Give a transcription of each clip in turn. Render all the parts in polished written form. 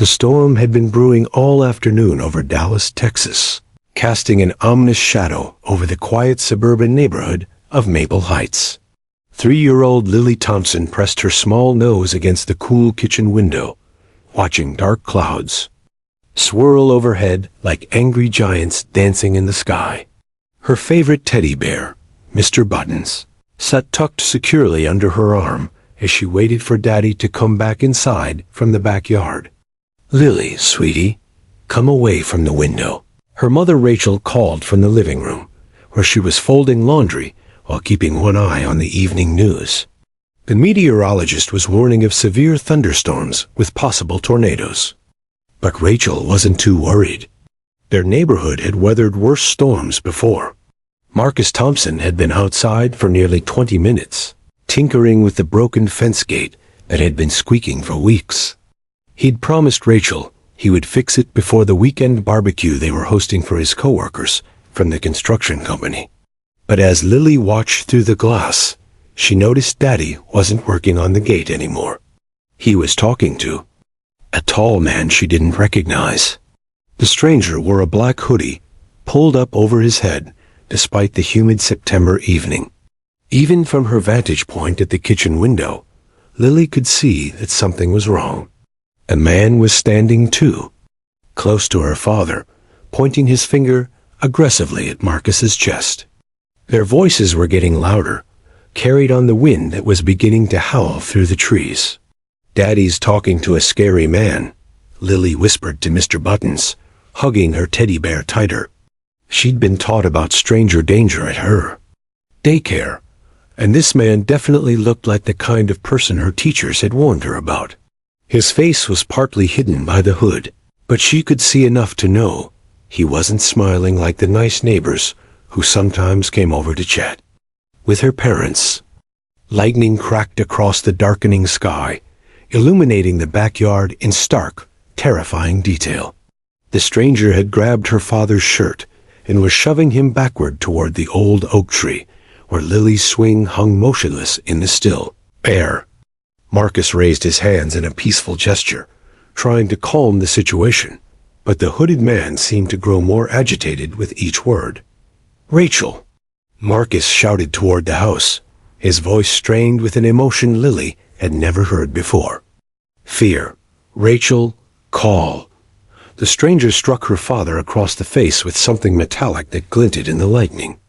The storm had been brewing all afternoon over Dallas, Texas, casting an ominous shadow over the quiet suburban neighborhood of Maple Heights. 3-year-old Lily Thompson pressed her small nose against the cool kitchen window, watching dark clouds swirl overhead like angry giants dancing in the sky. Her favorite teddy bear, Mr. Buttons, sat tucked securely under her arm as she waited for Daddy to come back inside from the backyard. "Lily, sweetie, come away from the window," her mother Rachel called from the living room, where she was folding laundry while keeping one eye on the evening news. The meteorologist was warning of severe thunderstorms with possible tornadoes. But Rachel wasn't too worried. Their neighborhood had weathered worse storms before. Marcus Thompson had been outside for nearly 20 minutes, tinkering with the broken fence gate that had been squeaking for weeks. He'd promised Rachel he would fix it before the weekend barbecue they were hosting for his coworkers from the construction company. But as Lily watched through the glass, she noticed Daddy wasn't working on the gate anymore. He was talking to a tall man she didn't recognize. The stranger wore a black hoodie pulled up over his head despite the humid September evening. Even from her vantage point at the kitchen window, Lily could see that something was wrong. A man was standing too, close to her father, pointing his finger aggressively at Marcus's chest. Their voices were getting louder, carried on the wind that was beginning to howl through the trees. "Daddy's talking to a scary man," Lily whispered to Mr. Buttons, hugging her teddy bear tighter. She'd been taught about stranger danger at her daycare, and this man definitely looked like the kind of person her teachers had warned her about. His face was partly hidden by the hood, but she could see enough to know he wasn't smiling like the nice neighbors who sometimes came over to chat with her parents. Lightning cracked across the darkening sky, illuminating the backyard in stark, terrifying detail. The stranger had grabbed her father's shirt and was shoving him backward toward the old oak tree, where Lily's swing hung motionless in the still air. Marcus raised his hands in a peaceful gesture, trying to calm the situation, but the hooded man seemed to grow more agitated with each word. "Rachel!" Marcus shouted toward the house, his voice strained with an emotion Lily had never heard before. "Fear. Rachel, call." The stranger struck her father across the face with something metallic that glinted in the lightning.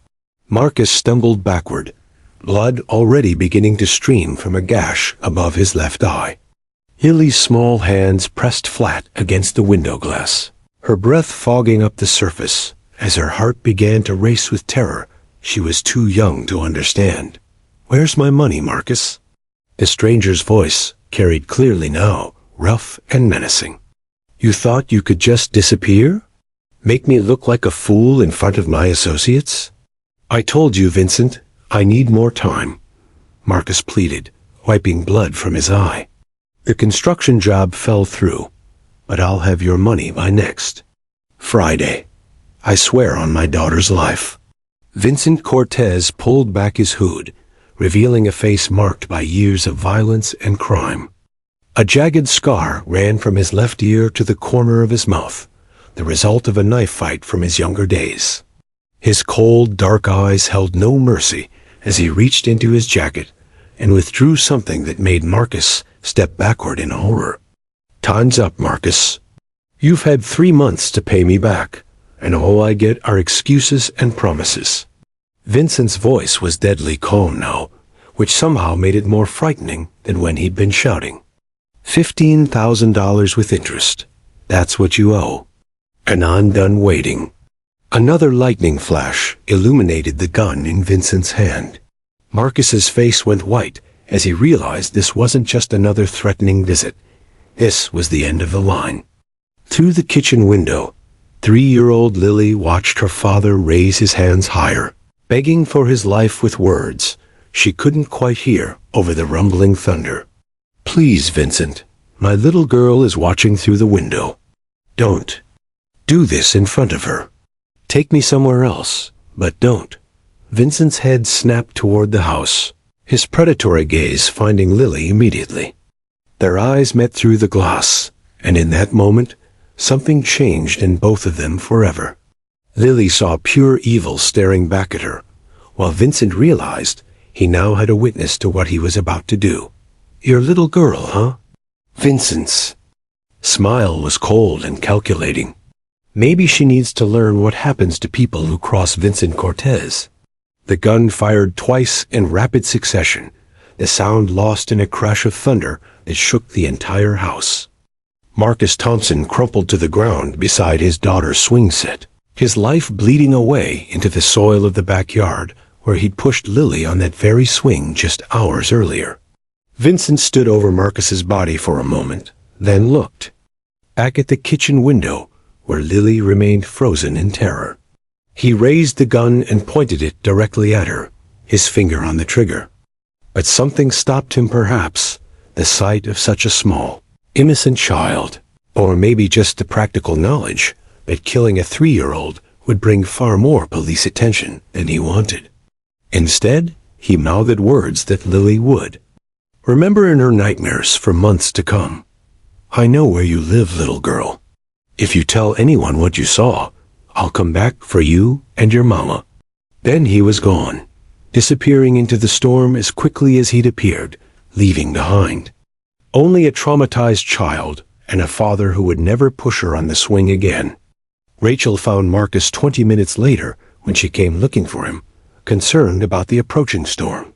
Marcus stumbled backward, blood already beginning to stream from a gash above his left eye. Lily's small hands pressed flat against the window glass, her breath fogging up the surface as her heart began to race with terror she was too young to understand. "Where's my money, Marcus?" The stranger's voice carried clearly now, rough and menacing. "You thought you could just disappear? Make me look like a fool in front of my associates? I told you, Vincent, I need more time," Marcus pleaded, wiping blood from his eye. "The construction job fell through, but I'll have your money by next Friday. I swear on my daughter's life." Vincent Cortez pulled back his hood, revealing a face marked by years of violence and crime. A jagged scar ran from his left ear to the corner of his mouth, the result of a knife fight from his younger days. His cold, dark eyes held no mercy as he reached into his jacket and withdrew something that made Marcus step backward in horror. "Time's up, Marcus. You've had 3 months to pay me back, and all I get are excuses and promises." Vincent's voice was deadly calm now, which somehow made it more frightening than when he'd been shouting. $15,000 with interest. That's what you owe. And I'm done waiting. Another lightning flash illuminated the gun in Vincent's hand. Marcus's face went white as he realized this wasn't just another threatening visit. This was the end of the line. Through the kitchen window, 3-year-old Lily watched her father raise his hands higher, begging for his life with words she couldn't quite hear over the rumbling thunder. "Please, Vincent, my little girl is watching through the window. Don't do this in front of her. Take me somewhere else, but don't." Vincent's head snapped toward the house, his predatory gaze finding Lily immediately. Their eyes met through the glass, And in that moment, something changed in both of them forever. Lily saw pure evil staring back at her, while Vincent realized he now had a witness to what he was about to do. "Your little girl, huh?" Vincent's smile was cold and calculating. Maybe she needs to learn what happens to people who cross Vincent Cortez. The gun fired twice in rapid succession, the sound lost in a crash of thunder that shook the entire house. Marcus Thompson crumpled to the ground beside his daughter's swing set, his life bleeding away into the soil of the backyard where he'd pushed Lily on that very swing just hours earlier. Vincent stood over Marcus's body for a moment, then looked back at the kitchen window where Lily remained frozen in terror. He raised the gun and pointed it directly at her, his finger on the trigger. But something stopped him, perhaps the sight of such a small, innocent child, or maybe just the practical knowledge that killing a 3-year-old would bring far more police attention than he wanted. Instead, he mouthed words that Lily would remember in her nightmares for months to come. "I know where you live, little girl. If you tell anyone what you saw, I'll come back for you and your mama." Then he was gone, disappearing into the storm as quickly as he'd appeared, leaving behind only a traumatized child and a father who would never push her on the swing again. Rachel found Marcus 20 minutes later when she came looking for him, concerned about the approaching storm.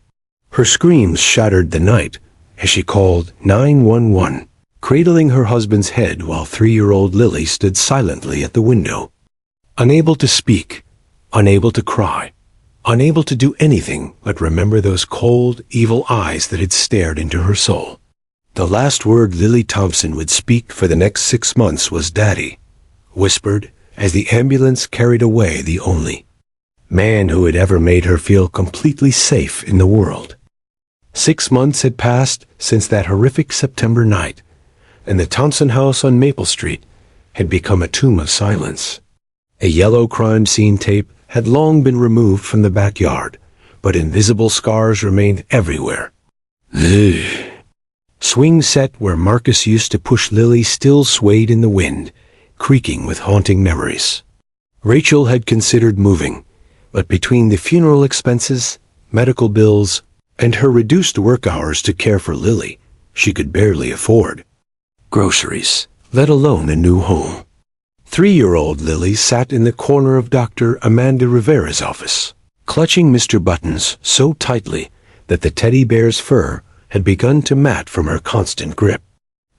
Her screams shattered the night as she called 911, cradling her husband's head while 3-year-old Lily stood silently at the window, unable to speak, unable to cry, unable to do anything but remember those cold, evil eyes that had stared into her soul. The last word Lily Thompson would speak for the next 6 months was "Daddy," whispered as the ambulance carried away the only man who had ever made her feel completely safe in the world. 6 months had passed since that horrific September night, and the Thompson house on Maple Street had become a tomb of silence. A yellow crime scene tape had long been removed from the backyard, but invisible scars remained everywhere. The swing set where Marcus used to push Lily still swayed in the wind, creaking with haunting memories. Rachel had considered moving, but between the funeral expenses, medical bills, and her reduced work hours to care for Lily, she could barely afford groceries, let alone a new home. 3-year-old Lily sat in the corner of Dr. Amanda Rivera's office, clutching Mr. Buttons so tightly that the teddy bear's fur had begun to mat from her constant grip.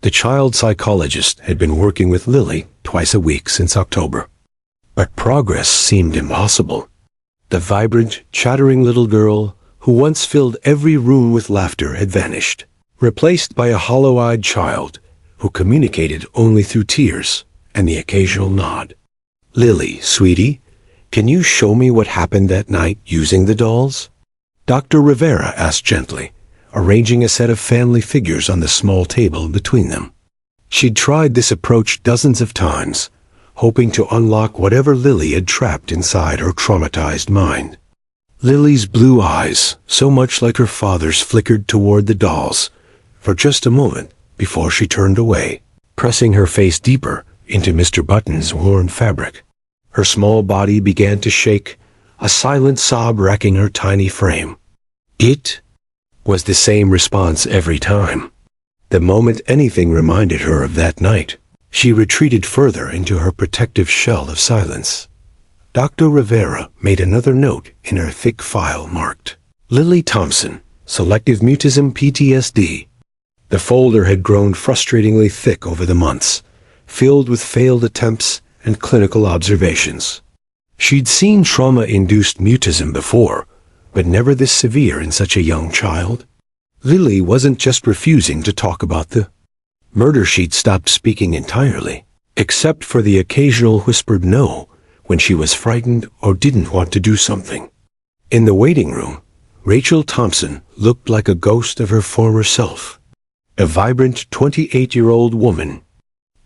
The child psychologist had been working with Lily twice a week since October, but progress seemed impossible. The vibrant, chattering little girl who once filled every room with laughter had vanished, replaced by a hollow-eyed child who communicated only through tears and the occasional nod. "Lily, sweetie, can you show me what happened that night using the dolls?" Dr. Rivera asked gently, arranging a set of family figures on the small table between them. She'd tried this approach dozens of times, hoping to unlock whatever Lily had trapped inside her traumatized mind. Lily's blue eyes, so much like her father's, flickered toward the dolls for just a moment before she turned away, pressing her face deeper into Mr. Button's worn fabric. Her small body began to shake, a silent sob racking her tiny frame. It was the same response every time. The moment anything reminded her of that night, she retreated further into her protective shell of silence. Dr. Rivera made another note in her thick file marked Lily Thompson, Selective Mutism PTSD. The folder had grown frustratingly thick over the months, filled with failed attempts and clinical observations. She'd seen trauma-induced mutism before, but never this severe in such a young child. Lily wasn't just refusing to talk about the murder, she'd stopped speaking entirely, except for the occasional whispered no when she was frightened or didn't want to do something. In the waiting room, Rachel Thompson looked like a ghost of her former self, a vibrant 28-year-old woman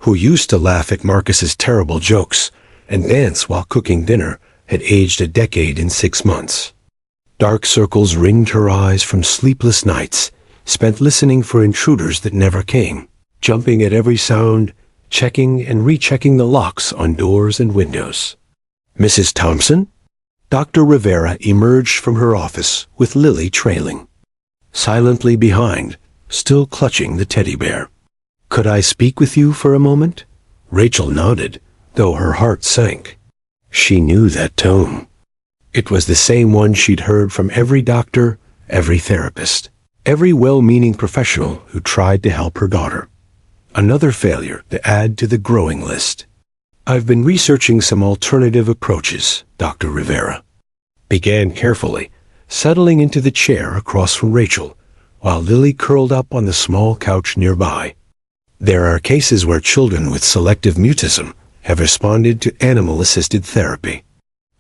who used to laugh at Marcus's terrible jokes and dance while cooking dinner, had aged a decade in 6 months. Dark circles ringed her eyes from sleepless nights, spent listening for intruders that never came, jumping at every sound, checking and rechecking the locks on doors and windows. "Mrs. Thompson?" Dr. Rivera emerged from her office with Lily trailing. Silently behind, still clutching the teddy bear. "Could I speak with you for a moment?" Rachel nodded, though her heart sank. She knew that tone. It was the same one she'd heard from every doctor, every therapist, every well-meaning professional who tried to help her daughter. Another failure to add to the growing list. "I've been researching some alternative approaches," Dr. Rivera began carefully, settling into the chair across from Rachel, while Lily curled up on the small couch nearby. "There are cases where children with selective mutism have responded to animal-assisted therapy.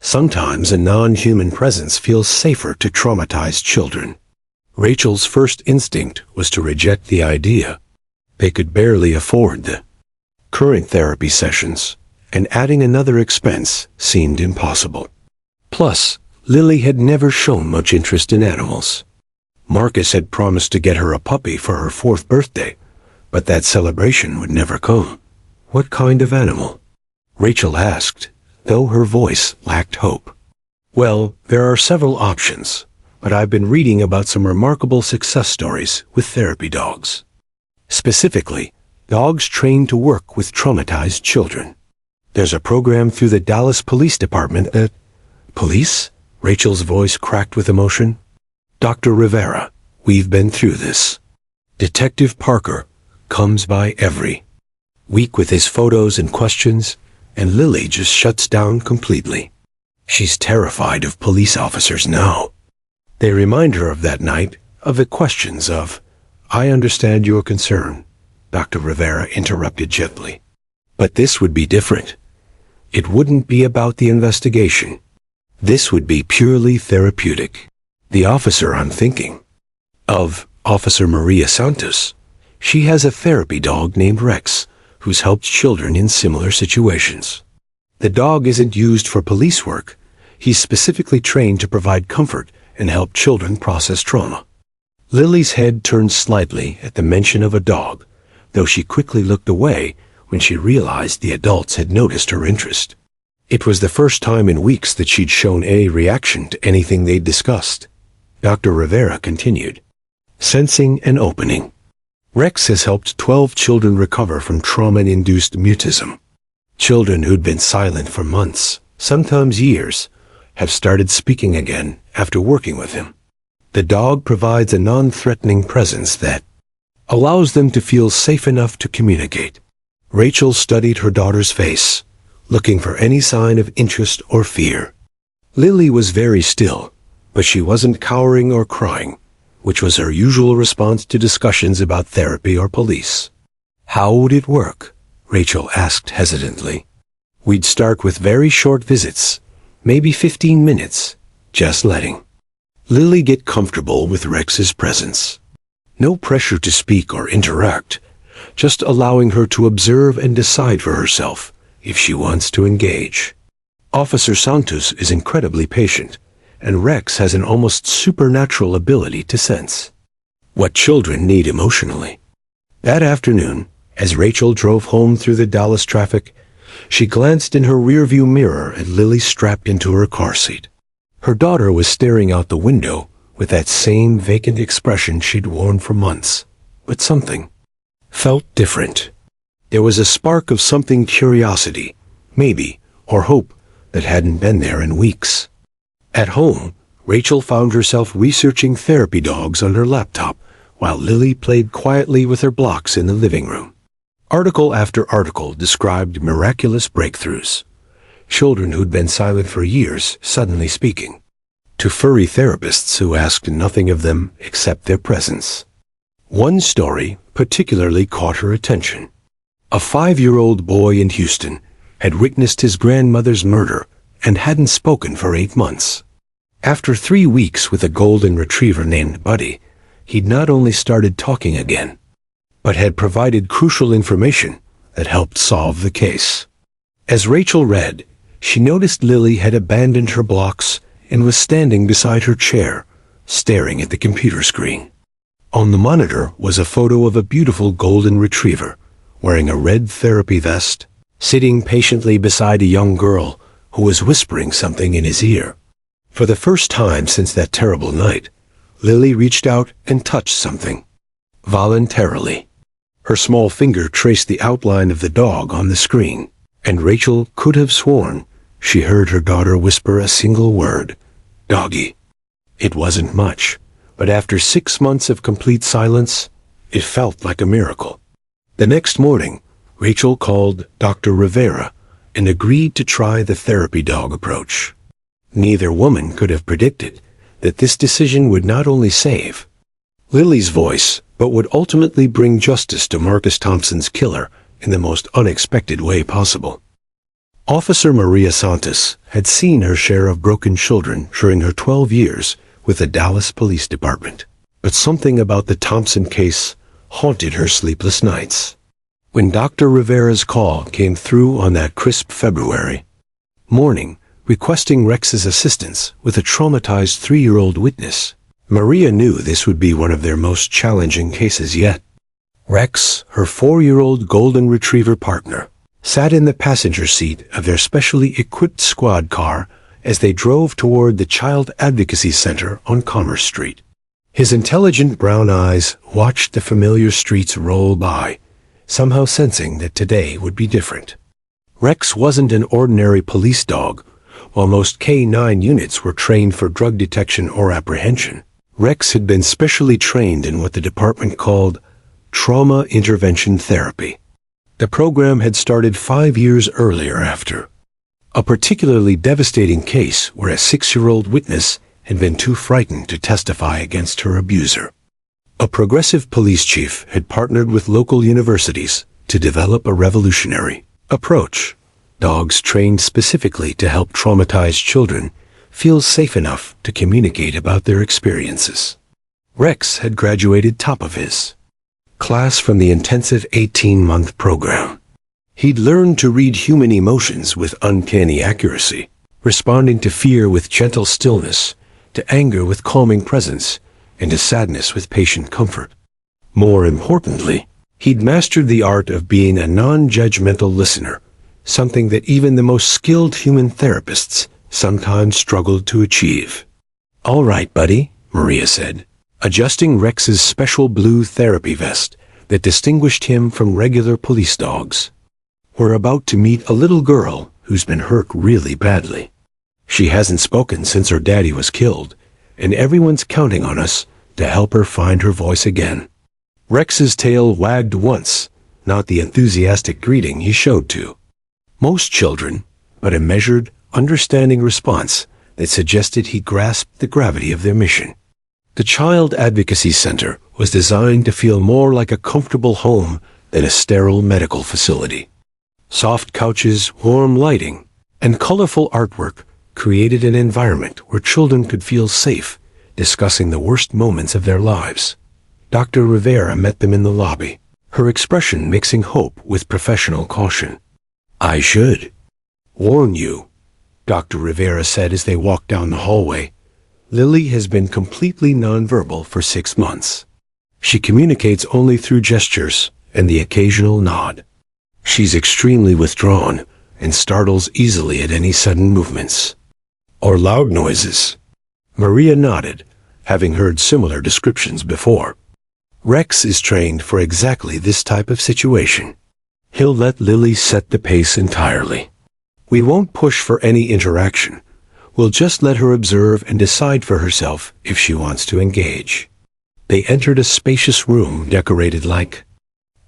Sometimes a non-human presence feels safer to traumatized children." Rachel's first instinct was to reject the idea. They could barely afford the current therapy sessions, and adding another expense seemed impossible. Plus, Lily had never shown much interest in animals. Marcus had promised to get her a puppy for her 4th birthday, but that celebration would never come. "What kind of animal?" Rachel asked, though her voice lacked hope. "Well, there are several options, but I've been reading about some remarkable success stories with therapy dogs. Specifically, dogs trained to work with traumatized children. There's a program through the Dallas Police Department that—" "Police?" Rachel's voice cracked with emotion. "Dr. Rivera, we've been through this. Detective Parker comes by every week with his photos and questions, and Lily just shuts down completely. She's terrified of police officers now. They remind her of that night, of the questions of—" "I understand your concern," Dr. Rivera interrupted gently. "But this would be different. It wouldn't be about the investigation. This would be purely therapeutic. The officer I'm thinking of, Officer Maria Santos, she has a therapy dog named Rex, who's helped children in similar situations. The dog isn't used for police work. He's specifically trained to provide comfort and help children process trauma." Lily's head turned slightly at the mention of a dog, though she quickly looked away when she realized the adults had noticed her interest. It was the first time in weeks that she'd shown any reaction to anything they'd discussed. Dr. Rivera continued, sensing an opening. "Rex has helped 12 children recover from trauma-induced mutism. Children who'd been silent for months, sometimes years, have started speaking again after working with him. The dog provides a non-threatening presence that allows them to feel safe enough to communicate." Rachel studied her daughter's face, looking for any sign of interest or fear. Lily was very still, but she wasn't cowering or crying, which was her usual response to discussions about therapy or police. "How would it work?" Rachel asked hesitantly. "We'd start with very short visits, maybe 15 minutes, just letting Lily get comfortable with Rex's presence. No pressure to speak or interact, just allowing her to observe and decide for herself if she wants to engage. Officer Santos is incredibly patient, and Rex has an almost supernatural ability to sense what children need emotionally." That afternoon, as Rachel drove home through the Dallas traffic, she glanced in her rearview mirror at Lily strapped into her car seat. Her daughter was staring out the window with that same vacant expression she'd worn for months, but something felt different. There was a spark of something curiosity, maybe, or hope that hadn't been there in weeks. At home, Rachel found herself researching therapy dogs on her laptop while Lily played quietly with her blocks in the living room. Article after article described miraculous breakthroughs. Children who'd been silent for years suddenly speaking. To furry therapists who asked nothing of them except their presence. One story particularly caught her attention. A 5-year-old boy in Houston had witnessed his grandmother's murder and hadn't spoken for 8 months. After 3 weeks with a golden retriever named Buddy, he'd not only started talking again, but had provided crucial information that helped solve the case. As Rachel read, she noticed Lily had abandoned her blocks and was standing beside her chair, staring at the computer screen. On the monitor was a photo of a beautiful golden retriever, wearing a red therapy vest, sitting patiently beside a young girl who was whispering something in his ear. For the first time since that terrible night, Lily reached out and touched something. Voluntarily. Her small finger traced the outline of the dog on the screen, and Rachel could have sworn she heard her daughter whisper a single word, "Doggy." It wasn't much, but after 6 months of complete silence, it felt like a miracle. The next morning, Rachel called Dr. Rivera and agreed to try the therapy dog approach. Neither woman could have predicted that this decision would not only save Lily's voice, but would ultimately bring justice to Marcus Thompson's killer in the most unexpected way possible. Officer Maria Santos had seen her share of broken children during her 12 years with the Dallas Police Department, but something about the Thompson case haunted her sleepless nights. When Dr. Rivera's call came through on that crisp February morning, requesting Rex's assistance with a traumatized 3-year-old witness, Maria knew this would be one of their most challenging cases yet. Rex, her 4-year-old golden retriever partner, sat in the passenger seat of their specially equipped squad car as they drove toward the Child Advocacy Center on Commerce Street. His intelligent brown eyes watched the familiar streets roll by, somehow sensing that today would be different. Rex wasn't an ordinary police dog. While most K-9 units were trained for drug detection or apprehension, Rex had been specially trained in what the department called trauma intervention therapy. The program had started 5 years earlier after a particularly devastating case where a 6-year-old witness had been too frightened to testify against her abuser. A progressive police chief had partnered with local universities to develop a revolutionary approach. Dogs trained specifically to help traumatized children feel safe enough to communicate about their experiences. Rex had graduated top of his class from the intensive 18-month program. He'd learned to read human emotions with uncanny accuracy, responding to fear with gentle stillness, to anger with calming presence, and to sadness with patient comfort. More importantly, he'd mastered the art of being a non-judgmental listener, something that even the most skilled human therapists sometimes struggled to achieve. "All right, buddy," Maria said, adjusting Rex's special blue therapy vest that distinguished him from regular police dogs. "We're about to meet a little girl who's been hurt really badly. She hasn't spoken since her daddy was killed, and everyone's counting on us to help her find her voice again." Rex's tail wagged once, not the enthusiastic greeting he showed to most children, but a measured, understanding response that suggested he grasped the gravity of their mission. The Child Advocacy Center was designed to feel more like a comfortable home than a sterile medical facility. Soft couches, warm lighting, and colorful artwork created an environment where children could feel safe discussing the worst moments of their lives. Dr. Rivera met them in the lobby, her expression mixing hope with professional caution. "I should warn you," Dr. Rivera said as they walked down the hallway. "Lily has been completely nonverbal for 6 months. She communicates only through gestures and the occasional nod. She's extremely withdrawn and startles easily at any sudden movements or loud noises." Maria nodded, having heard similar descriptions before. Rex is trained for exactly this type of situation. He'll let Lily set the pace entirely. We won't push for any interaction. We'll just let her observe and decide for herself if she wants to engage. They entered a spacious room decorated like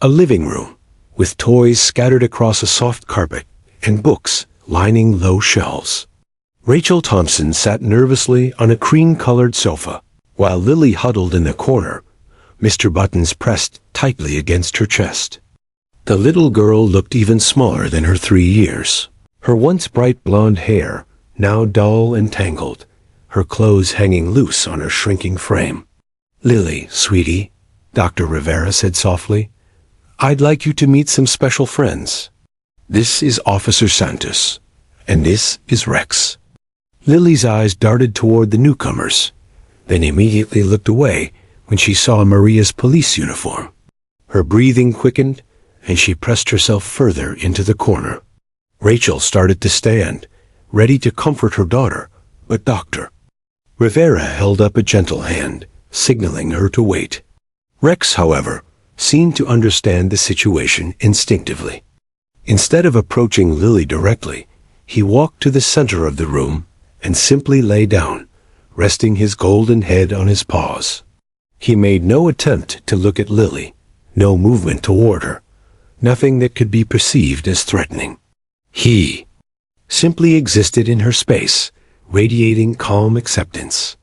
a living room, with toys scattered across a soft carpet and books lining low shelves. Rachel Thompson sat nervously on a cream-colored sofa, while Lily huddled in the corner, Mr. Buttons pressed tightly against her chest. The little girl looked even smaller than her 3 years. Her once bright blonde hair, now dull and tangled, her clothes hanging loose on her shrinking frame. "Lily, sweetie," Dr. Rivera said softly, "I'd like you to meet some special friends. This is Officer Santos, and this is Rex." Lily's eyes darted toward the newcomers, then immediately looked away when she saw Maria's police uniform. Her breathing quickened, and she pressed herself further into the corner. Rachel started to stand, ready to comfort her daughter, but Dr. Rivera held up a gentle hand, signaling her to wait. Rex, however, seemed to understand the situation instinctively. Instead of approaching Lily directly, he walked to the center of the room and simply lay down, resting his golden head on his paws. He made no attempt to look at Lily, no movement toward her, nothing that could be perceived as threatening. He simply existed in her space, radiating calm acceptance.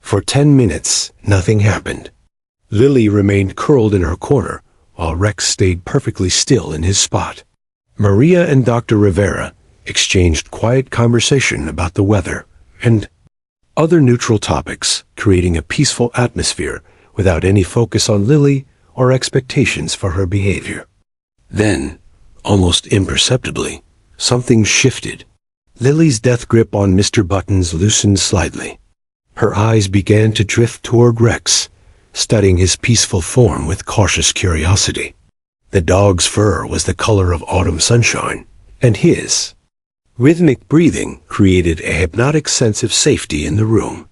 For 10 minutes, nothing happened. Lily remained curled in her corner, while Rex stayed perfectly still in his spot. Maria and Dr. Rivera exchanged quiet conversation about the weather and other neutral topics, creating a peaceful atmosphere without any focus on Lily or expectations for her behavior. Then, almost imperceptibly, something shifted. Lily's death grip on Mr. Buttons loosened slightly. Her eyes began to drift toward Rex, studying his peaceful form with cautious curiosity. The dog's fur was the color of autumn sunshine, and his rhythmic breathing created a hypnotic sense of safety in the room.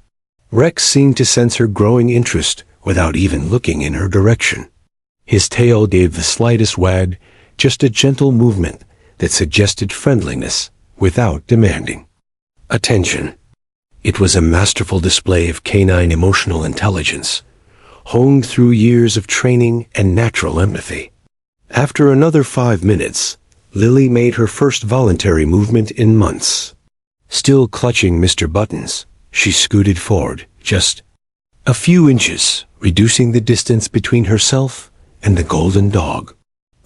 Rex seemed to sense her growing interest without even looking in her direction. His tail gave the slightest wag, just a gentle movement that suggested friendliness without demanding attention. It was a masterful display of canine emotional intelligence, honed through years of training and natural empathy. After another 5 minutes, Lily made her first voluntary movement in months. Still clutching Mr. Buttons, she scooted forward, just a few inches, reducing the distance between herself and the golden dog.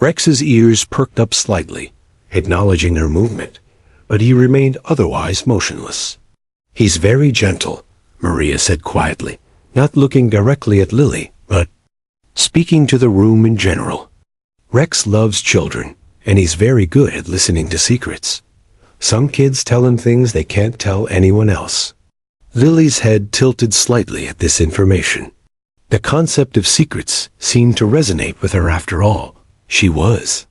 Rex's ears perked up slightly, acknowledging her movement, but he remained otherwise motionless. "He's very gentle," Maria said quietly, not looking directly at Lily, but speaking to the room in general. "Rex loves children, and he's very good at listening to secrets. Some kids tell him things they can't tell anyone else." Lily's head tilted slightly at this information. The concept of secrets seemed to resonate with her after all. She was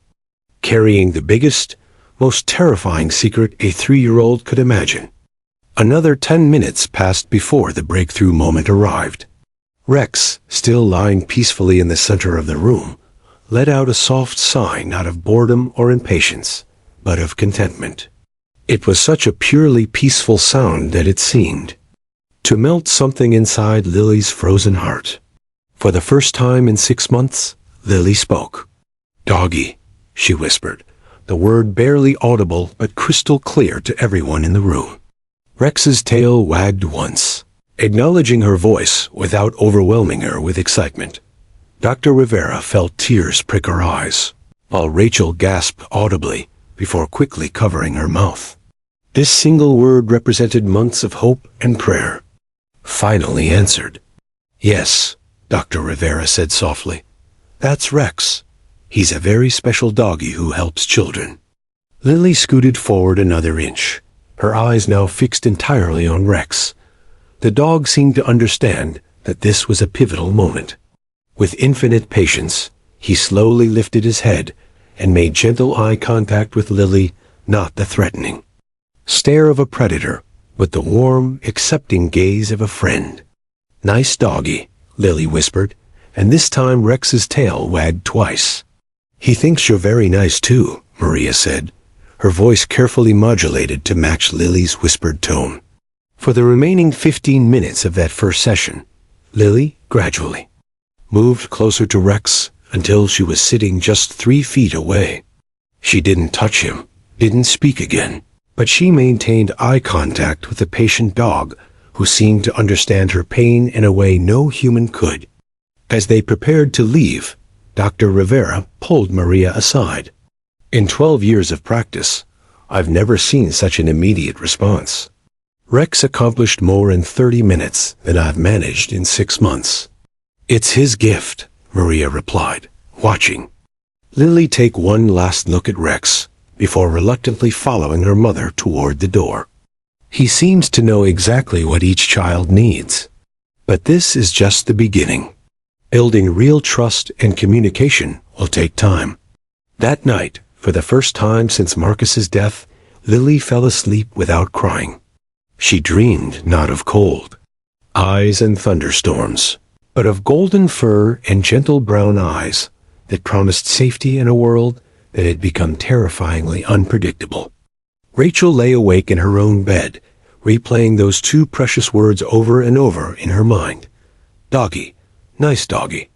carrying the biggest, most terrifying secret a 3-year-old could imagine. Another 10 minutes passed before the breakthrough moment arrived. Rex, still lying peacefully in the center of the room, let out a soft sigh not of boredom or impatience, but of contentment. It was such a purely peaceful sound that it seemed to melt something inside Lily's frozen heart. For the first time in 6 months, Lily spoke. "Doggy," she whispered, the word barely audible but crystal clear to everyone in the room. Rex's tail wagged once, acknowledging her voice without overwhelming her with excitement. Dr. Rivera felt tears prick her eyes, while Rachel gasped audibly before quickly covering her mouth. This single word represented months of hope and prayer, finally answered. "Yes," Dr. Rivera said softly. "That's Rex. He's a very special doggy who helps children." Lily scooted forward another inch, her eyes now fixed entirely on Rex. The dog seemed to understand that this was a pivotal moment. With infinite patience, he slowly lifted his head and made gentle eye contact with Lily, not the threatening stare of a predator, but the warm, accepting gaze of a friend. "Nice doggy," Lily whispered, and this time Rex's tail wagged twice. "He thinks you're very nice too," Maria said, her voice carefully modulated to match Lily's whispered tone. For the remaining 15 minutes of that first session, Lily, gradually, moved closer to Rex until she was sitting just 3 feet away. She didn't touch him, didn't speak again, but she maintained eye contact with the patient dog who seemed to understand her pain in a way no human could. As they prepared to leave, Dr. Rivera pulled Maria aside. "In 12 years of practice, I've never seen such an immediate response. Rex accomplished more in 30 minutes than I've managed in 6 months. It's his gift," Maria replied, watching Lily take one last look at Rex before reluctantly following her mother toward the door. "He seems to know exactly what each child needs. But this is just the beginning. Building real trust and communication will take time." That night, for the first time since Marcus's death, Lily fell asleep without crying. She dreamed not of cold eyes and thunderstorms, but of golden fur and gentle brown eyes that promised safety in a world that had become terrifyingly unpredictable. Rachel lay awake in her own bed, replaying those two precious words over and over in her mind. Doggy, nice doggy.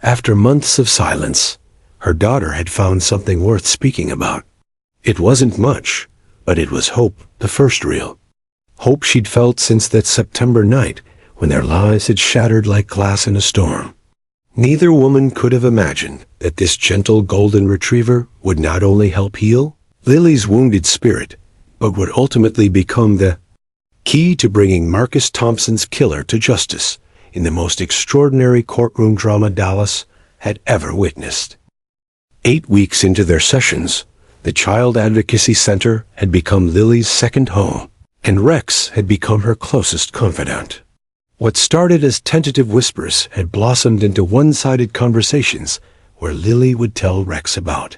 After months of silence, her daughter had found something worth speaking about. It wasn't much, but it was hope, the first real hope she'd felt since that September night when their lives had shattered like glass in a storm. Neither woman could have imagined that this gentle golden retriever would not only help heal Lily's wounded spirit, but would ultimately become the key to bringing Marcus Thompson's killer to justice in the most extraordinary courtroom drama Dallas had ever witnessed. 8 weeks into their sessions, the Child Advocacy Center had become Lily's second home, and Rex had become her closest confidant. What started as tentative whispers had blossomed into one-sided conversations where Lily would tell Rex about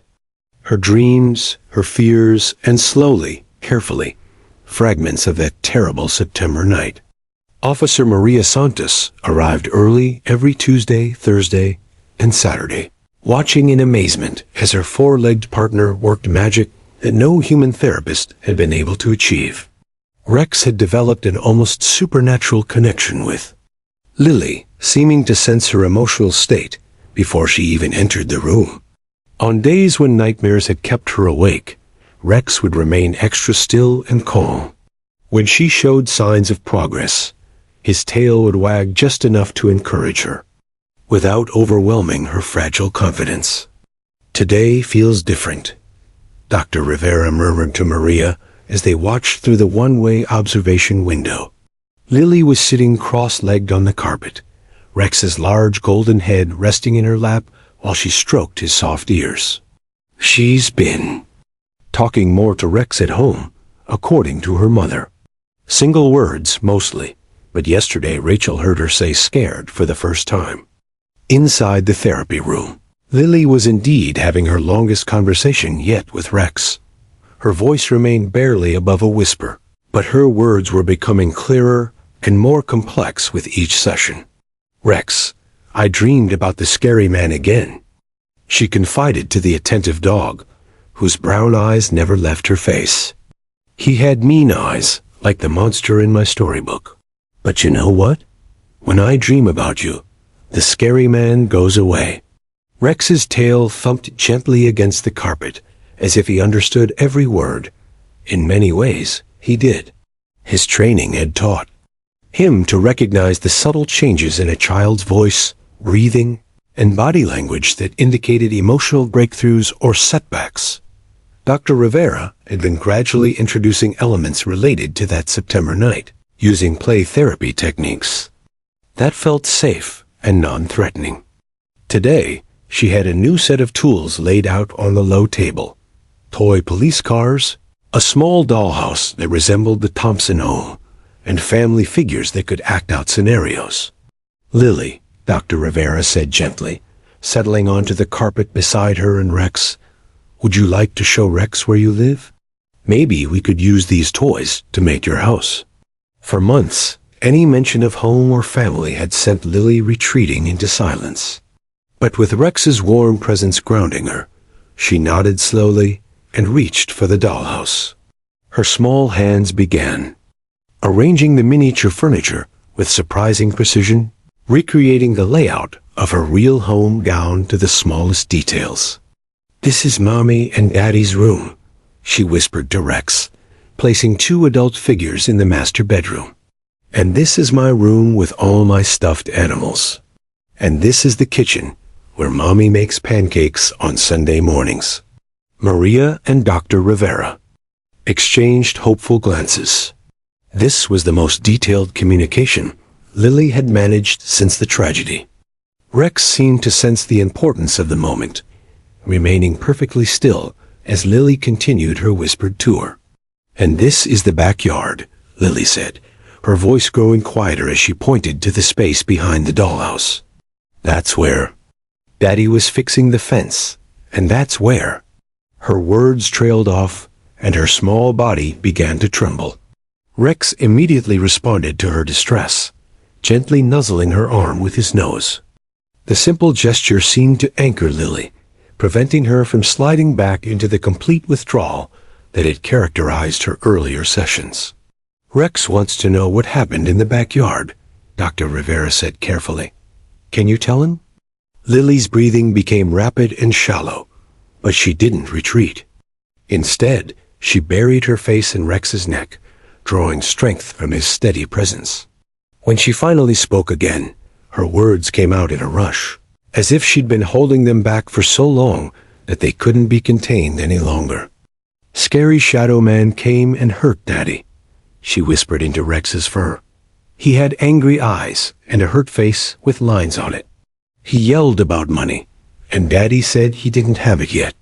her dreams, her fears, and slowly, carefully, fragments of that terrible September night. Officer Maria Santos arrived early every Tuesday, Thursday, and Saturday, watching in amazement as her four-legged partner worked magic that no human therapist had been able to achieve. Rex had developed an almost supernatural connection with Lily, seeming to sense her emotional state before she even entered the room. On days when nightmares had kept her awake, Rex would remain extra still and calm. When she showed signs of progress, his tail would wag just enough to encourage her, without overwhelming her fragile confidence. Today feels different, Dr. Rivera murmured to Maria as they watched through the one-way observation window. Lily was sitting cross-legged on the carpet, Rex's large golden head resting in her lap while she stroked his soft ears. She's been talking more to Rex at home, according to her mother. Single words, mostly, but yesterday Rachel heard her say scared for the first time. Inside the therapy room, Lily was indeed having her longest conversation yet with Rex. Her voice remained barely above a whisper, but her words were becoming clearer and more complex with each session. Rex, I dreamed about the scary man again, she confided to the attentive dog, whose brown eyes never left her face. He had mean eyes, like the monster in my storybook. But you know what? When I dream about you, the scary man goes away. Rex's tail thumped gently against the carpet, as if he understood every word. In many ways, he did. His training had taught him to recognize the subtle changes in a child's voice, breathing, and body language that indicated emotional breakthroughs or setbacks. Dr. Rivera had been gradually introducing elements related to that September night, using play therapy techniques that felt safe and non-threatening. Today, she had a new set of tools laid out on the low table. Toy police cars, a small dollhouse that resembled the Thompson home, and family figures that could act out scenarios. Lily, Dr. Rivera said gently, settling onto the carpet beside her and Rex, would you like to show Rex where you live? Maybe we could use these toys to make your house. For months, any mention of home or family had sent Lily retreating into silence. But with Rex's warm presence grounding her, she nodded slowly and reached for the dollhouse. Her small hands began arranging the miniature furniture with surprising precision, recreating the layout of her real home down to the smallest details. This is Mommy and Daddy's room, she whispered to Rex, placing 2 adult figures in the master bedroom. And this is my room with all my stuffed animals. And this is the kitchen, where Mommy makes pancakes on Sunday mornings. Maria and Dr. Rivera exchanged hopeful glances. This was the most detailed communication Lily had managed since the tragedy. Rex seemed to sense the importance of the moment, remaining perfectly still as Lily continued her whispered tour. And this is the backyard, Lily said, her voice growing quieter as she pointed to the space behind the dollhouse. That's where Daddy was fixing the fence, and that's where Her words trailed off, and her small body began to tremble. Rex immediately responded to her distress, gently nuzzling her arm with his nose. The simple gesture seemed to anchor Lily, preventing her from sliding back into the complete withdrawal that had characterized her earlier sessions. "Rex wants to know what happened in the backyard," Dr. Rivera said carefully. "Can you tell him?" Lily's breathing became rapid and shallow, but she didn't retreat. Instead, she buried her face in Rex's neck, drawing strength from his steady presence. When she finally spoke again, her words came out in a rush, as if she'd been holding them back for so long that they couldn't be contained any longer. "Scary Shadow Man came and hurt Daddy," she whispered into Rex's fur. "He had angry eyes and a hurt face with lines on it. He yelled about money, and Daddy said he didn't have it yet.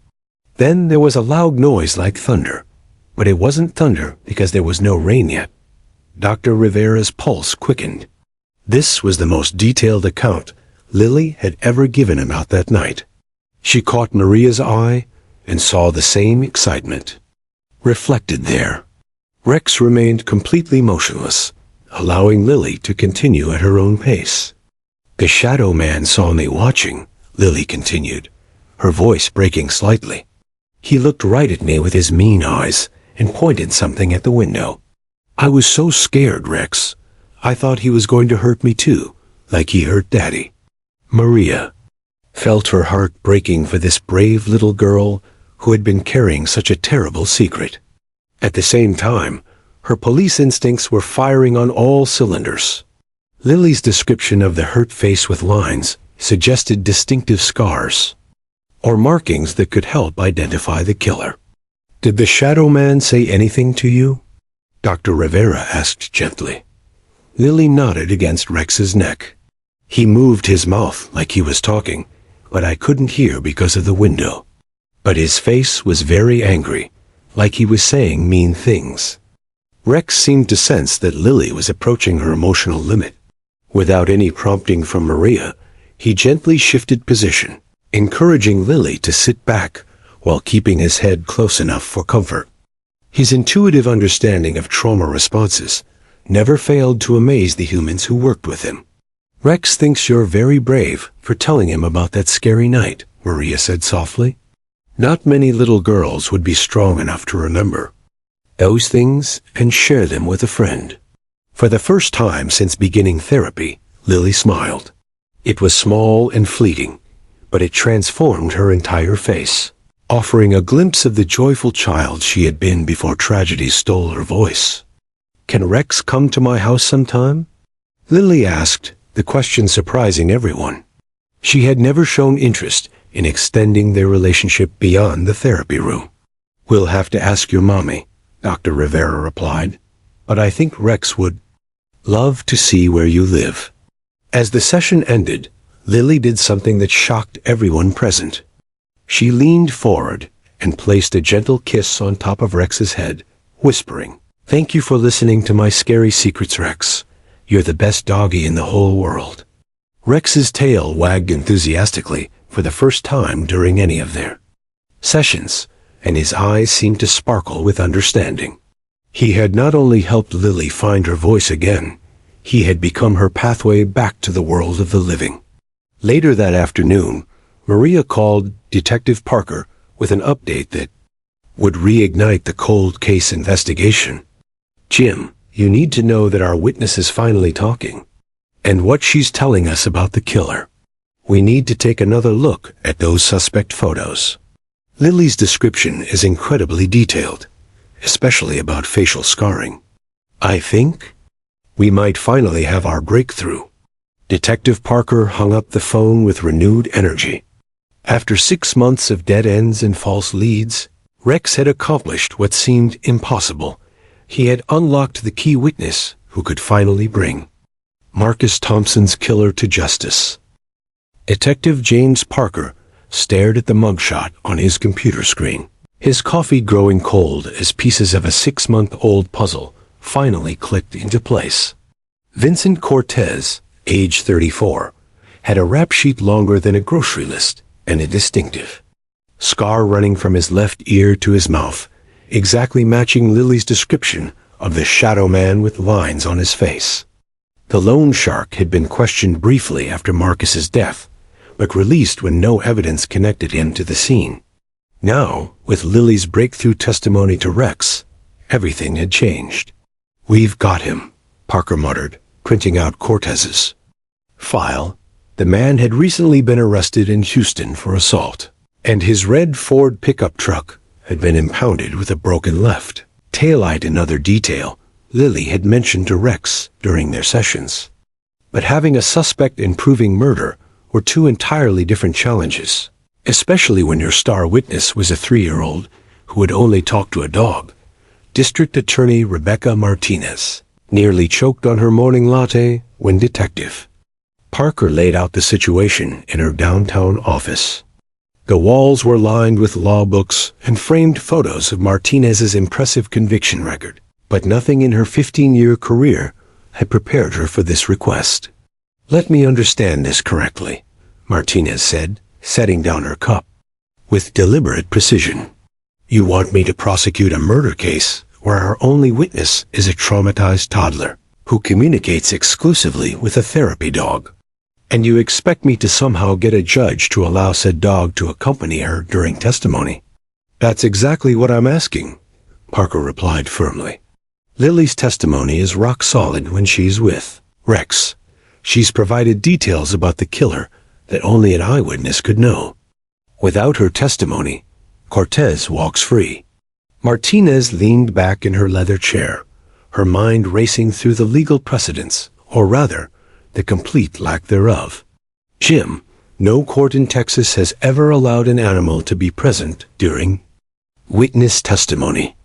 Then there was a loud noise like thunder, but it wasn't thunder because there was no rain yet." Dr. Rivera's pulse quickened. This was the most detailed account Lily had ever given about that night. She caught Maria's eye and saw the same excitement reflected there. Rex remained completely motionless, allowing Lily to continue at her own pace. "The Shadow Man saw me watching," Lily continued, her voice breaking slightly. "He looked right at me with his mean eyes and pointed something at the window. I was so scared, Rex. I thought he was going to hurt me too, like he hurt Daddy." Maria felt her heart breaking for this brave little girl who had been carrying such a terrible secret. At the same time, her police instincts were firing on all cylinders. Lily's description of the hurt face with lines suggested distinctive scars, or markings that could help identify the killer. "Did the Shadow Man say anything to you?" Dr. Rivera asked gently. Lily nodded against Rex's neck. "He moved his mouth like he was talking, but I couldn't hear because of the window. But his face was very angry, like he was saying mean things." Rex seemed to sense that Lily was approaching her emotional limit. Without any prompting from Maria, he gently shifted position, encouraging Lily to sit back while keeping his head close enough for comfort. His intuitive understanding of trauma responses never failed to amaze the humans who worked with him. "Rex thinks you're very brave for telling him about that scary night," Maria said softly. "Not many little girls would be strong enough to remember those things and share them with a friend." For the first time since beginning therapy, Lily smiled. It was small and fleeting, but it transformed her entire face, offering a glimpse of the joyful child she had been before tragedy stole her voice. "Can Rex come to my house sometime?" Lily asked, the question surprising everyone. She had never shown interest in extending their relationship beyond the therapy room. "We'll have to ask your mommy," Dr. Rivera replied, "but I think Rex would love to see where you live." As the session ended, Lily did something that shocked everyone present. She leaned forward and placed a gentle kiss on top of Rex's head, whispering, "Thank you for listening to my scary secrets, Rex. You're the best doggy in the whole world." Rex's tail wagged enthusiastically for the first time during any of their sessions, and his eyes seemed to sparkle with understanding. He had not only helped Lily find her voice again, he had become her pathway back to the world of the living. Later that afternoon, Maria called Detective Parker with an update that would reignite the cold case investigation. "Jim, you need to know that our witness is finally talking, and what she's telling us about the killer. We need to take another look at those suspect photos." Lily's description is incredibly detailed, especially about facial scarring. "I think we might finally have our breakthrough." Detective Parker hung up the phone with renewed energy. After 6 months of dead ends and false leads, Rex had accomplished what seemed impossible. He had unlocked the key witness who could finally bring Marcus Thompson's killer to justice. Detective James Parker stared at the mugshot on his computer screen, his coffee growing cold as pieces of a 6-month-old puzzle finally clicked into place. Vincent Cortez, age 34, had a rap sheet longer than a grocery list and a distinctive scar running from his left ear to his mouth, exactly matching Lily's description of the shadow man with lines on his face. The loan shark had been questioned briefly after Marcus's death, but released when no evidence connected him to the scene. Now, with Lily's breakthrough testimony to Rex, everything had changed. "We've got him," Parker muttered, printing out Cortez's file. The man had recently been arrested in Houston for assault, and his red Ford pickup truck had been impounded with a broken left taillight. Another detail Lily had mentioned to Rex during their sessions. But having a suspect and proving murder were two entirely different challenges, especially when your star witness was a 3-year-old who would only talk to a dog. District Attorney Rebecca Martinez nearly choked on her morning latte when Detective Parker laid out the situation in her downtown office. The walls were lined with law books and framed photos of Martinez's impressive conviction record, but nothing in her 15-year career had prepared her for this request. "Let me understand this correctly," Martinez said, setting down her cup. With deliberate precision, "You want me to prosecute a murder case where our only witness is a traumatized toddler who communicates exclusively with a therapy dog. And you expect me to somehow get a judge to allow said dog to accompany her during testimony?" "That's exactly what I'm asking," Parker replied firmly. "Lily's testimony is rock solid when she's with Rex. She's provided details about the killer that only an eyewitness could know. Without her testimony, Cortez walks free." Martinez leaned back in her leather chair, her mind racing through the legal precedents, or rather, the complete lack thereof. "Jim, no court in Texas has ever allowed an animal to be present during witness testimony.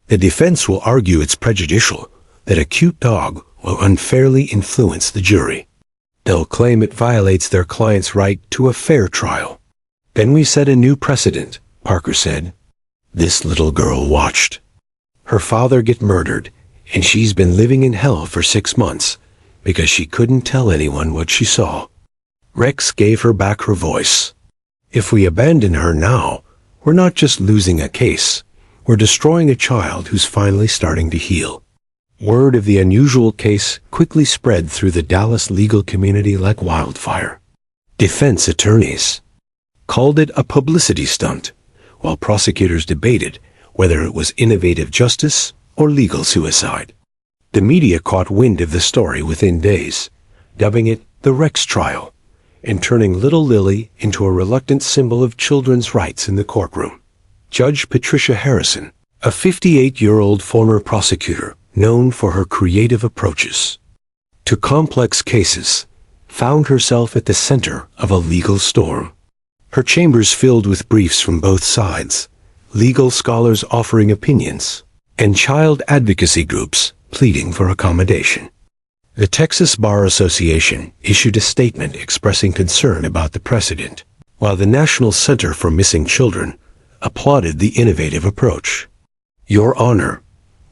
The defense will argue it's prejudicial, that a cute dog will unfairly influence the jury. They'll claim it violates their client's right to a fair trial. Then we set a new precedent," Parker said. "This little girl watched her father get murdered, and she's been living in hell for 6 months because she couldn't tell anyone what she saw." Rex gave her back her voice. "If we abandon her now, we're not just losing a case, we're destroying a child who's finally starting to heal." Word of the unusual case quickly spread through the Dallas legal community like wildfire. Defense attorneys called it a publicity stunt, while prosecutors debated whether it was innovative justice or legal suicide. The media caught wind of the story within days, dubbing it the Rex trial, and turning little Lily into a reluctant symbol of children's rights in the courtroom. Judge Patricia Harrison, a 58-year-old former prosecutor known for her creative approaches to complex cases, found herself at the center of a legal storm. Her chambers filled with briefs from both sides, legal scholars offering opinions, and child advocacy groups pleading for accommodation. The Texas Bar Association issued a statement expressing concern about the precedent, while the National Center for Missing Children applauded the innovative approach. "Your Honor,"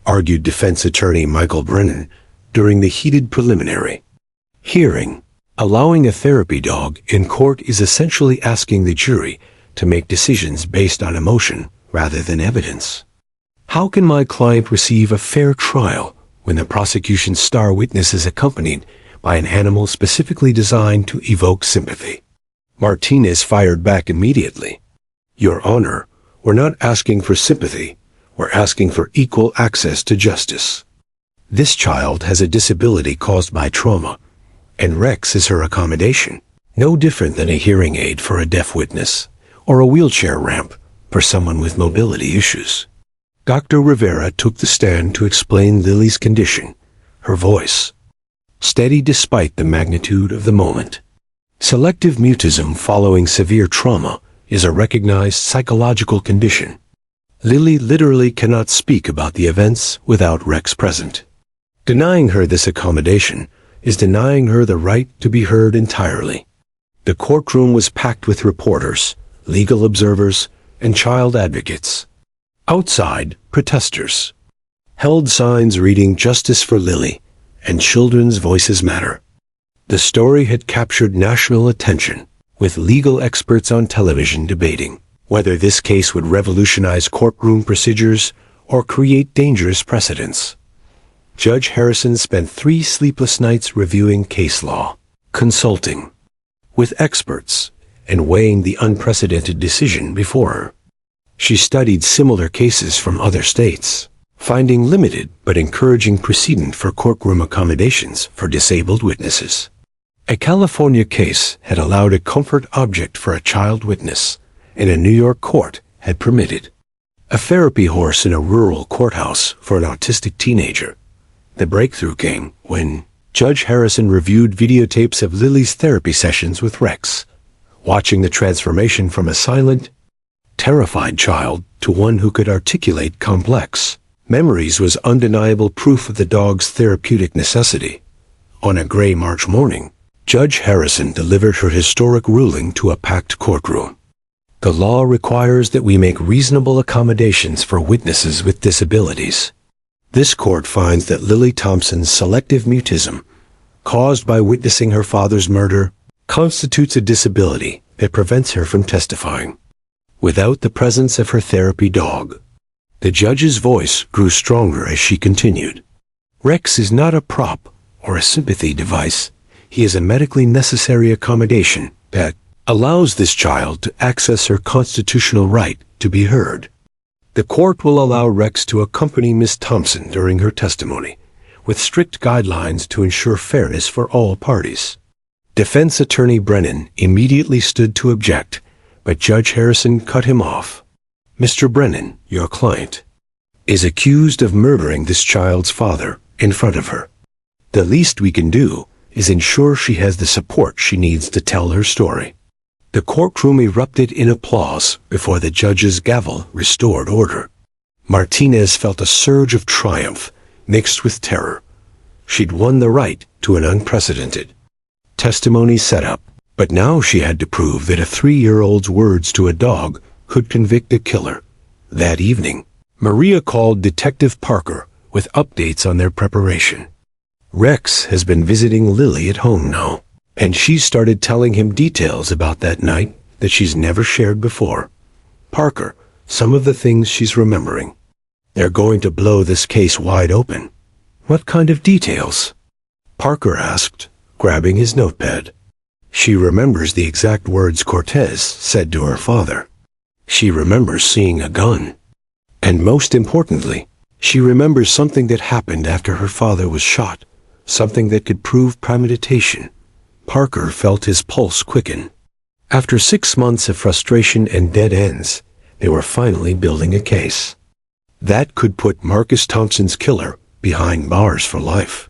argued defense attorney Michael Brennan during the heated preliminary hearing, "allowing a therapy dog in court is essentially asking the jury to make decisions based on emotion rather than evidence. How can my client receive a fair trial when the prosecution's star witness is accompanied by an animal specifically designed to evoke sympathy?" Martinez fired back immediately. "Your Honor, we're not asking for sympathy. We're asking for equal access to justice. This child has a disability caused by trauma, and Rex is her accommodation, no different than a hearing aid for a deaf witness or a wheelchair ramp for someone with mobility issues." Dr. Rivera took the stand to explain Lily's condition, her voice steady despite the magnitude of the moment. "Selective mutism following severe trauma is a recognized psychological condition. Lily literally cannot speak about the events without Rex present. Denying her this accommodation is denying her the right to be heard entirely." The courtroom was packed with reporters, legal observers, and child advocates. Outside, protesters held signs reading "Justice for Lily" and "Children's Voices Matter." The story had captured national attention, with legal experts on television debating whether this case would revolutionize courtroom procedures or create dangerous precedents. Judge Harrison spent 3 sleepless nights reviewing case law, consulting with experts, and weighing the unprecedented decision before her. She studied similar cases from other states, finding limited but encouraging precedent for courtroom accommodations for disabled witnesses. A California case had allowed a comfort object for a child witness, and a New York court had permitted a therapy horse in a rural courthouse for an autistic teenager. The breakthrough came when Judge Harrison reviewed videotapes of Lily's therapy sessions with Rex, watching the transformation from a silent, terrified child to one who could articulate complex memories was undeniable proof of the dog's therapeutic necessity. On a gray March morning, Judge Harrison delivered her historic ruling to a packed courtroom. The law requires that we make reasonable accommodations for witnesses with disabilities. This court finds that Lily Thompson's selective mutism, caused by witnessing her father's murder, constitutes a disability that prevents her from testifying. Without the presence of her therapy dog, the judge's voice grew stronger as she continued. Rex is not a prop or a sympathy device. He is a medically necessary accommodation that allows this child to access her constitutional right to be heard. The court will allow Rex to accompany Miss Thompson during her testimony, with strict guidelines to ensure fairness for all parties. Defense attorney Brennan immediately stood to object, but Judge Harrison cut him off. Mr. Brennan, your client, is accused of murdering this child's father in front of her. The least we can do is ensure she has the support she needs to tell her story. The courtroom erupted in applause before the judge's gavel restored order. Martinez felt a surge of triumph mixed with terror. She'd won the right to an unprecedented testimony setup, but now she had to prove that a 3-year-old's words to a dog could convict a killer. That evening, Maria called Detective Parker with updates on their preparation. Rex has been visiting Lily at home now, and she started telling him details about that night that she's never shared before. Parker, some of the things she's remembering. They're going to blow this case wide open. What kind of details? Parker asked, grabbing his notepad. She remembers the exact words Cortez said to her father. She remembers seeing a gun. And most importantly, she remembers something that happened after her father was shot, something that could prove premeditation. Parker felt his pulse quicken. After 6 months of frustration and dead ends, they were finally building a case that could put Marcus Thompson's killer behind bars for life.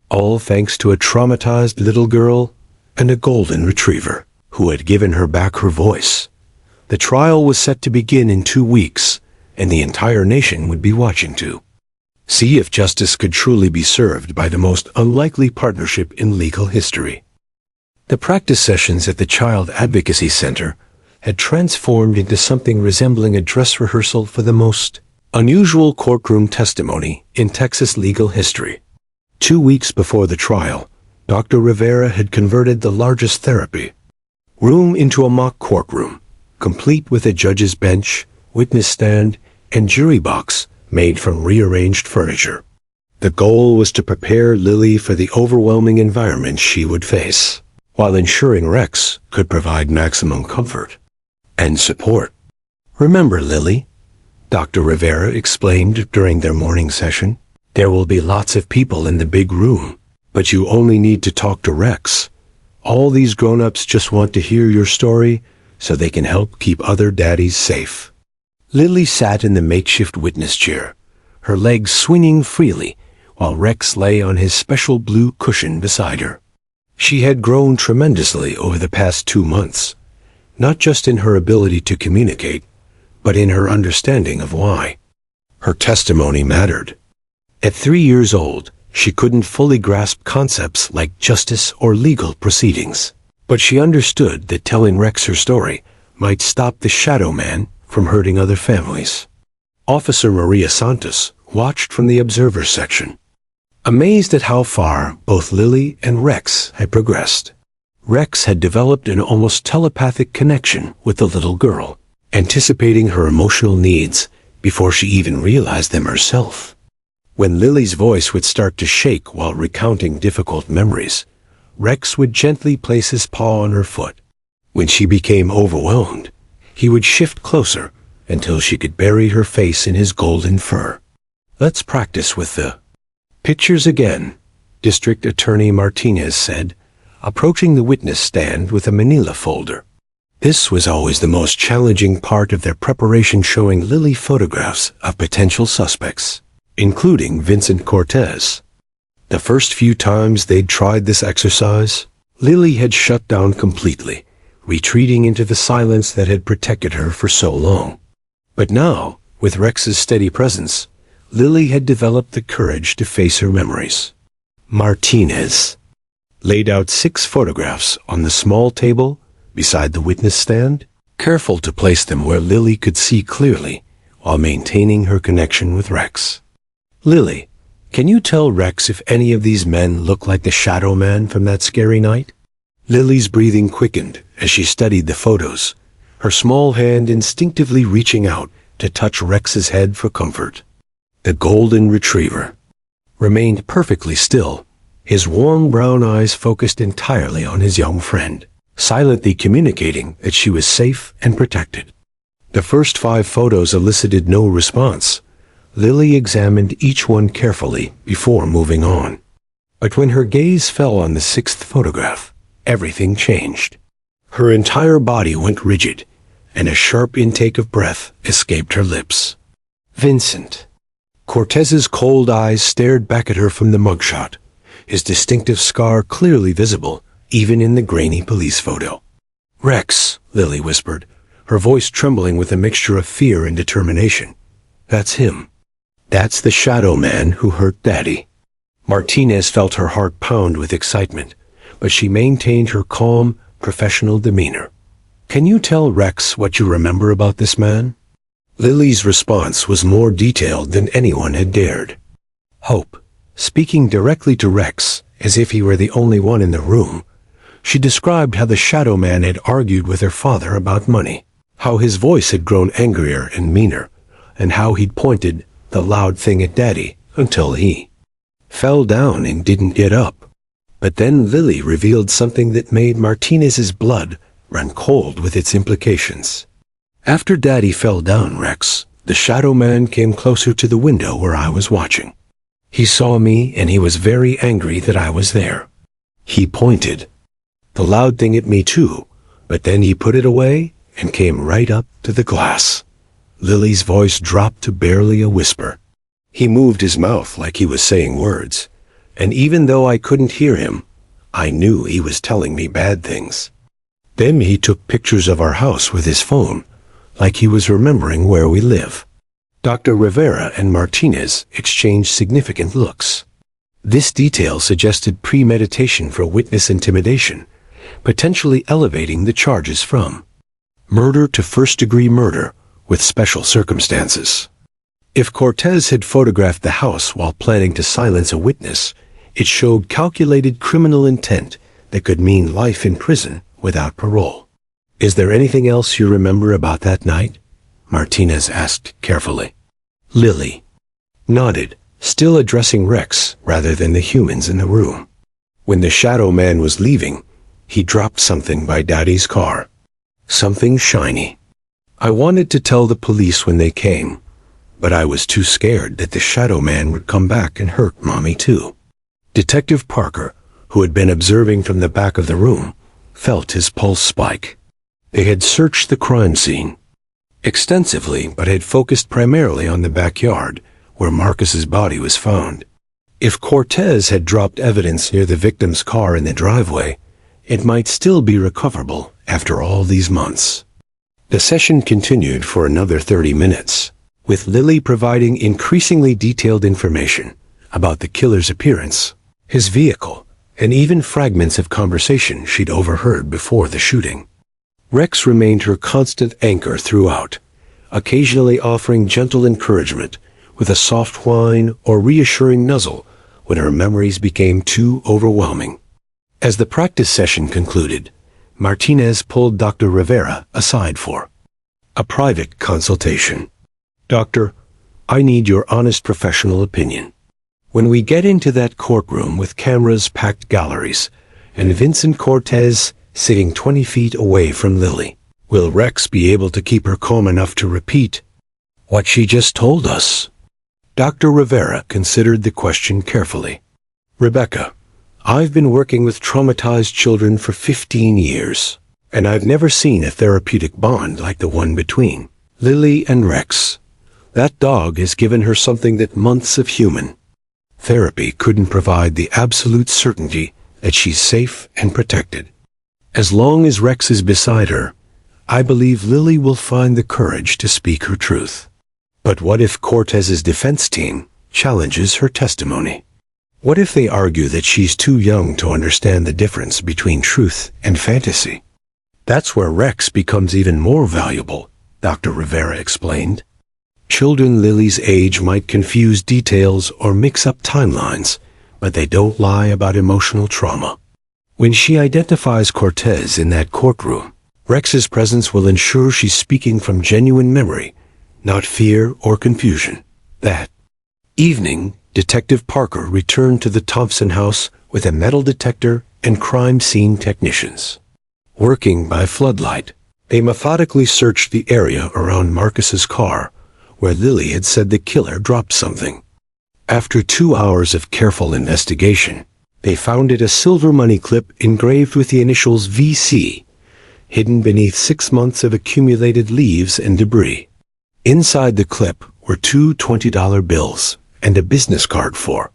All thanks to a traumatized little girl and a golden retriever who had given her back her voice. The trial was set to begin in 2 weeks, and the entire nation would be watching to see if justice could truly be served by the most unlikely partnership in legal history. The practice sessions at the Child Advocacy Center had transformed into something resembling a dress rehearsal for the most unusual courtroom testimony in Texas legal history. 2 weeks before the trial, Dr. Rivera had converted the largest therapy room into a mock courtroom, complete with a judge's bench, witness stand, and jury box made from rearranged furniture. The goal was to prepare Lily for the overwhelming environment she would face, while ensuring Rex could provide maximum comfort and support. Remember, Lily, Dr. Rivera explained during their morning session, there will be lots of people in the big room, but you only need to talk to Rex. All these grown-ups just want to hear your story so they can help keep other daddies safe. Lily sat in the makeshift witness chair, her legs swinging freely, while Rex lay on his special blue cushion beside her. She had grown tremendously over the past 2 months, not just in her ability to communicate, but in her understanding of why her testimony mattered. At 3 years old, she couldn't fully grasp concepts like justice or legal proceedings, but she understood that telling Rex her story might stop the shadow man from hurting other families. Officer Maria Santos watched from the observer section, amazed at how far both Lily and Rex had progressed. Rex had developed an almost telepathic connection with the little girl, anticipating her emotional needs before she even realized them herself. When Lily's voice would start to shake while recounting difficult memories, Rex would gently place his paw on her foot. When she became overwhelmed, he would shift closer until she could bury her face in his golden fur. "Let's practice with the pictures again," District Attorney Martinez said, approaching the witness stand with a manila folder. This was always the most challenging part of their preparation, showing Lily photographs of potential suspects, including Vincent Cortez. The first few times they'd tried this exercise, Lily had shut down completely, retreating into the silence that had protected her for so long. But now, with Rex's steady presence, Lily had developed the courage to face her memories. Martinez laid out 6 photographs on the small table beside the witness stand, careful to place them where Lily could see clearly while maintaining her connection with Rex. "Lily, can you tell Rex if any of these men look like the Shadow Man from that scary night?" Lily's breathing quickened as she studied the photos, her small hand instinctively reaching out to touch Rex's head for comfort. The golden retriever remained perfectly still, his warm brown eyes focused entirely on his young friend, silently communicating that she was safe and protected. The first 5 photos elicited no response. Lily examined each one carefully before moving on. But when her gaze fell on the 6th photograph, everything changed. Her entire body went rigid, and a sharp intake of breath escaped her lips. Vincent. Cortez's cold eyes stared back at her from the mugshot, his distinctive scar clearly visible even in the grainy police photo. "Rex," Lily whispered, her voice trembling with a mixture of fear and determination. "That's him. That's the Shadow Man who hurt Daddy." Martinez felt her heart pound with excitement, but she maintained her calm, professional demeanor. "Can you tell Rex what you remember about this man?" Lily's response was more detailed than anyone had dared. Hope, speaking directly to Rex as if he were the only one in the room, she described how the Shadow Man had argued with her father about money, how his voice had grown angrier and meaner, and how he'd pointed the loud thing at Daddy until he fell down and didn't get up. But then Lily revealed something that made Martinez's blood run cold with its implications. "After Daddy fell down, Rex, the Shadow Man came closer to the window where I was watching. He saw me and he was very angry that I was there. He pointed the loud thing at me too, but then he put it away and came right up to the glass." Lily's voice dropped to barely a whisper. "He moved his mouth like he was saying words, and even though I couldn't hear him, I knew he was telling me bad things. Then he took pictures of our house with his phone, like he was remembering where we live." Dr. Rivera and Martinez exchanged significant looks. This detail suggested premeditation for witness intimidation, potentially elevating the charges from murder to first-degree murder with special circumstances. If Cortez had photographed the house while planning to silence a witness, it showed calculated criminal intent that could mean life in prison without parole. "Is there anything else you remember about that night?" Martinez asked carefully. Lily nodded, still addressing Rex rather than the humans in the room. "When the Shadow Man was leaving, he dropped something by Daddy's car. Something shiny. I wanted to tell the police when they came, but I was too scared that the Shadow Man would come back and hurt Mommy too." Detective Parker, who had been observing from the back of the room, felt his pulse spike. They had searched the crime scene extensively, but had focused primarily on the backyard where Marcus's body was found. If Cortez had dropped evidence near the victim's car in the driveway, it might still be recoverable after all these months. The session continued for another 30 minutes, with Lily providing increasingly detailed information about the killer's appearance, his vehicle, and even fragments of conversation she'd overheard before the shooting. Rex remained her constant anchor throughout, occasionally offering gentle encouragement with a soft whine or reassuring nuzzle when her memories became too overwhelming. As the practice session concluded, Martinez pulled Dr. Rivera aside for A private consultation. Doctor, I need your honest professional opinion. When we get into that courtroom with cameras, packed galleries, and Vincent Cortez sitting 20 feet away from Lily, will Rex be able to keep her calm enough to repeat what she just told us? Dr. Rivera considered the question carefully. Rebecca, I've been working with traumatized children for 15 years, and I've never seen a therapeutic bond like the one between Lily and Rex. That dog has given her something that months of human therapy couldn't provide, the absolute certainty that she's safe and protected. As long as Rex is beside her, I believe Lily will find the courage to speak her truth. But what if Cortez's defense team challenges her testimony? What if they argue that she's too young to understand the difference between truth and fantasy? That's where Rex becomes even more valuable, Dr. Rivera explained. Children Lily's age might confuse details or mix up timelines, but they don't lie about emotional trauma. When she identifies Cortez in that courtroom, Rex's presence will ensure she's speaking from genuine memory, not fear or confusion. That evening, Detective Parker returned to the Thompson house with a metal detector and crime scene technicians. Working by floodlight, they methodically searched the area around Marcus's car, where Lily had said the killer dropped something. After 2 hours of careful investigation, they found a silver money clip engraved with the initials VC, hidden beneath 6 months of accumulated leaves and debris. Inside the clip were 2 $20 bills and a business card for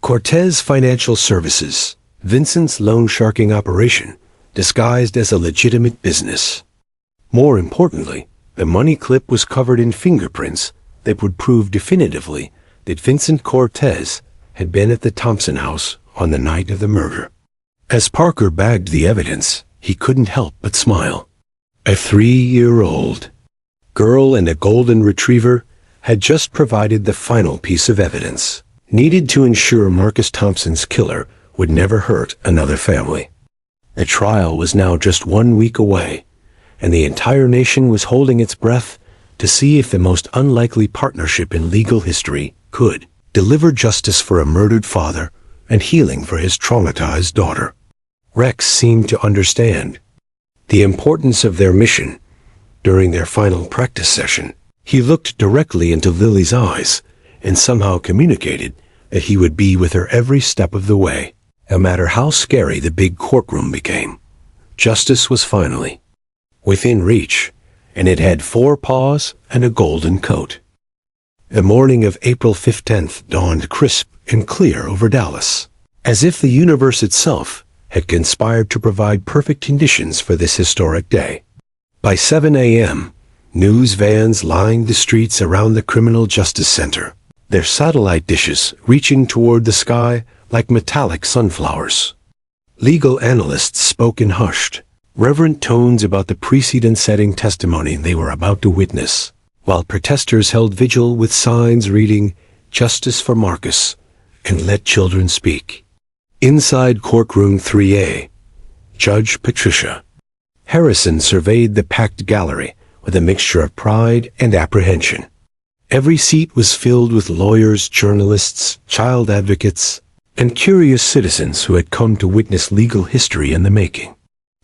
Cortez Financial Services, Vincent's loan sharking operation, disguised as a legitimate business. More importantly, the money clip was covered in fingerprints that would prove definitively that Vincent Cortez had been at the Thompson house on the night of the murder. As Parker bagged the evidence, he couldn't help but smile. A 3-year-old girl and a golden retriever had just provided the final piece of evidence needed to ensure Marcus Thompson's killer would never hurt another family. The trial was now just 1 week away, and the entire nation was holding its breath to see if the most unlikely partnership in legal history could deliver justice for a murdered father and healing for his traumatized daughter. Rex seemed to understand the importance of their mission. During their final practice session, he looked directly into Lily's eyes and somehow communicated that he would be with her every step of the way, no matter how scary the big courtroom became. Justice was finally within reach, and it had 4 paws and a golden coat. The morning of April 15th dawned crisp and clear over Dallas, as if the universe itself had conspired to provide perfect conditions for this historic day. By 7 a.m., news vans lined the streets around the Criminal Justice Center, their satellite dishes reaching toward the sky like metallic sunflowers. Legal analysts spoke in hushed, reverent tones about the precedent-setting testimony they were about to witness, while protesters held vigil with signs reading, "Justice for Marcus," and "Let children speak." Inside courtroom 3A, Judge Patricia Harrison surveyed the packed gallery with a mixture of pride and apprehension. Every seat was filled with lawyers, journalists, child advocates, and curious citizens who had come to witness legal history in the making.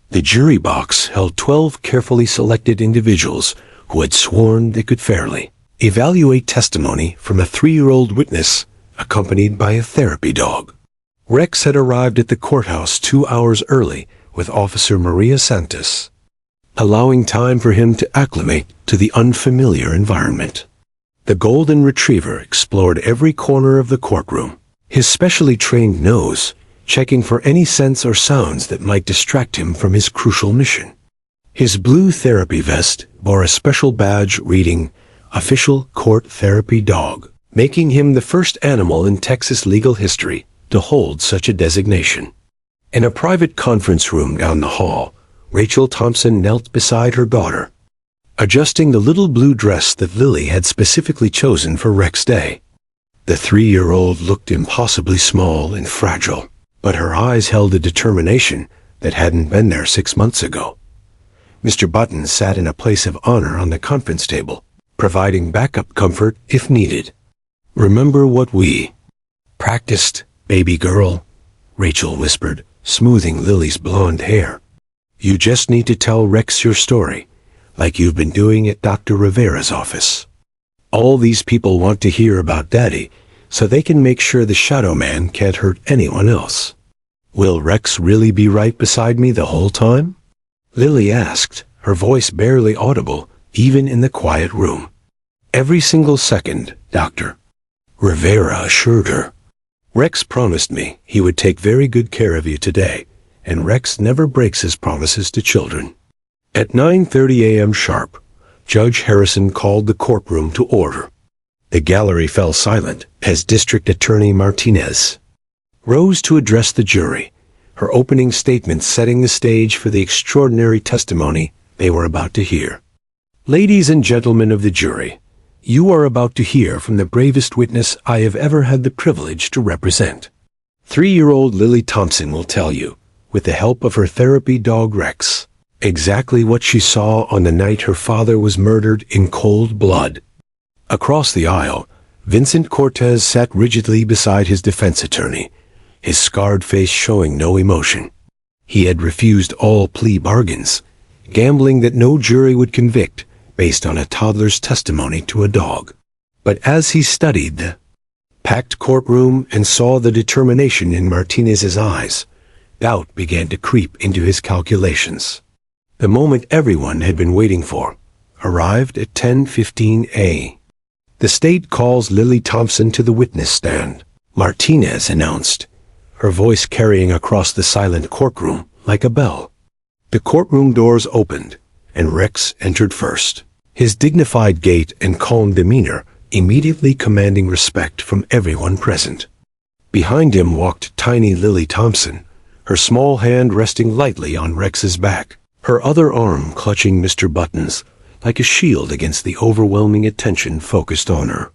The jury box held 12 carefully selected individuals who had sworn they could fairly evaluate testimony from a 3-year-old witness accompanied by a therapy dog. Rex had arrived at the courthouse 2 hours early with Officer Maria Santos, allowing time for him to acclimate to the unfamiliar environment. The golden retriever explored every corner of the courtroom, his specially trained nose checking for any scents or sounds that might distract him from his crucial mission. His blue therapy vest bore a special badge reading, "Official Court Therapy Dog," making him the first animal in Texas legal history to hold such a designation. In a private conference room down the hall, Rachel Thompson knelt beside her daughter, adjusting the little blue dress that Lily had specifically chosen for Rex Day. The 3-year-old looked impossibly small and fragile, but her eyes held a determination that hadn't been there 6 months ago. Mr. Button sat in a place of honor on the conference table, providing backup comfort if needed. "Remember what we practiced, baby girl," Rachel whispered, smoothing Lily's blonde hair. "You just need to tell Rex your story, like you've been doing at Dr. Rivera's office. All these people want to hear about Daddy, so they can make sure the Shadow Man can't hurt anyone else. Will Rex really be right beside me the whole time?" Lily asked, her voice barely audible, even in the quiet room. "Every single second, Doctor," Rivera assured her. "Rex promised me he would take very good care of you today, and Rex never breaks his promises to children." At 9:30 a.m. sharp, Judge Harrison called the courtroom to order. The gallery fell silent as District Attorney Martinez rose to address the jury, her opening statement setting the stage for the extraordinary testimony they were about to hear. "Ladies and gentlemen of the jury, you are about to hear from the bravest witness I have ever had the privilege to represent. 3-year-old Lily Thompson will tell you, with the help of her therapy dog Rex, exactly what she saw on the night her father was murdered in cold blood." Across the aisle, Vincent Cortez sat rigidly beside his defense attorney, his scarred face showing no emotion. He had refused all plea bargains, gambling that no jury would convict based on a toddler's testimony to a dog. But as he studied the packed courtroom and saw the determination in Martinez's eyes, doubt began to creep into his calculations. The moment everyone had been waiting for arrived at 10:15 a.m. "The state calls Lily Thompson to the witness stand," Martinez announced, her voice carrying across the silent courtroom like a bell. The courtroom doors opened, and Rex entered first, his dignified gait and calm demeanor immediately commanding respect from everyone present. Behind him walked tiny Lily Thompson, her small hand resting lightly on Rex's back, her other arm clutching Mr. Button's, like a shield against the overwhelming attention focused on her.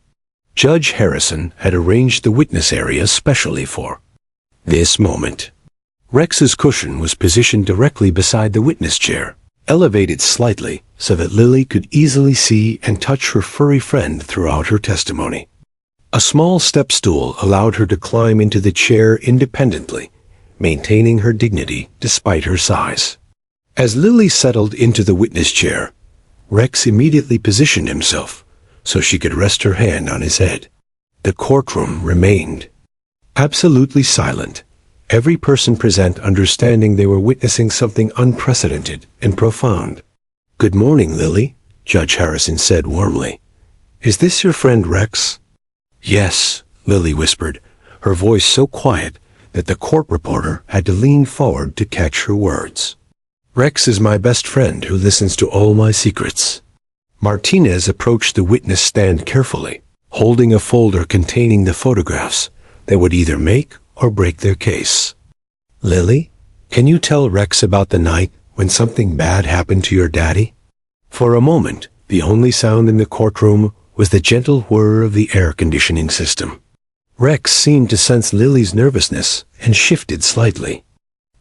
Judge Harrison had arranged the witness area specially for this moment. Rex's cushion was positioned directly beside the witness chair, elevated slightly so that Lily could easily see and touch her furry friend throughout her testimony. A small step stool allowed her to climb into the chair independently, maintaining her dignity despite her size. As Lily settled into the witness chair, Rex immediately positioned himself so she could rest her hand on his head. The courtroom remained absolutely silent, every person present understanding they were witnessing something unprecedented and profound. "Good morning, Lily," Judge Harrison said warmly. "Is this your friend Rex?" "Yes," Lily whispered, her voice so quiet that the court reporter had to lean forward to catch her words. "Rex is my best friend who listens to all my secrets." Martinez approached the witness stand carefully, holding a folder containing the photographs that would either make or break their case. "Lily, can you tell Rex about the night when something bad happened to your daddy?" For a moment, the only sound in the courtroom was the gentle whir of the air conditioning system. Rex seemed to sense Lily's nervousness and shifted slightly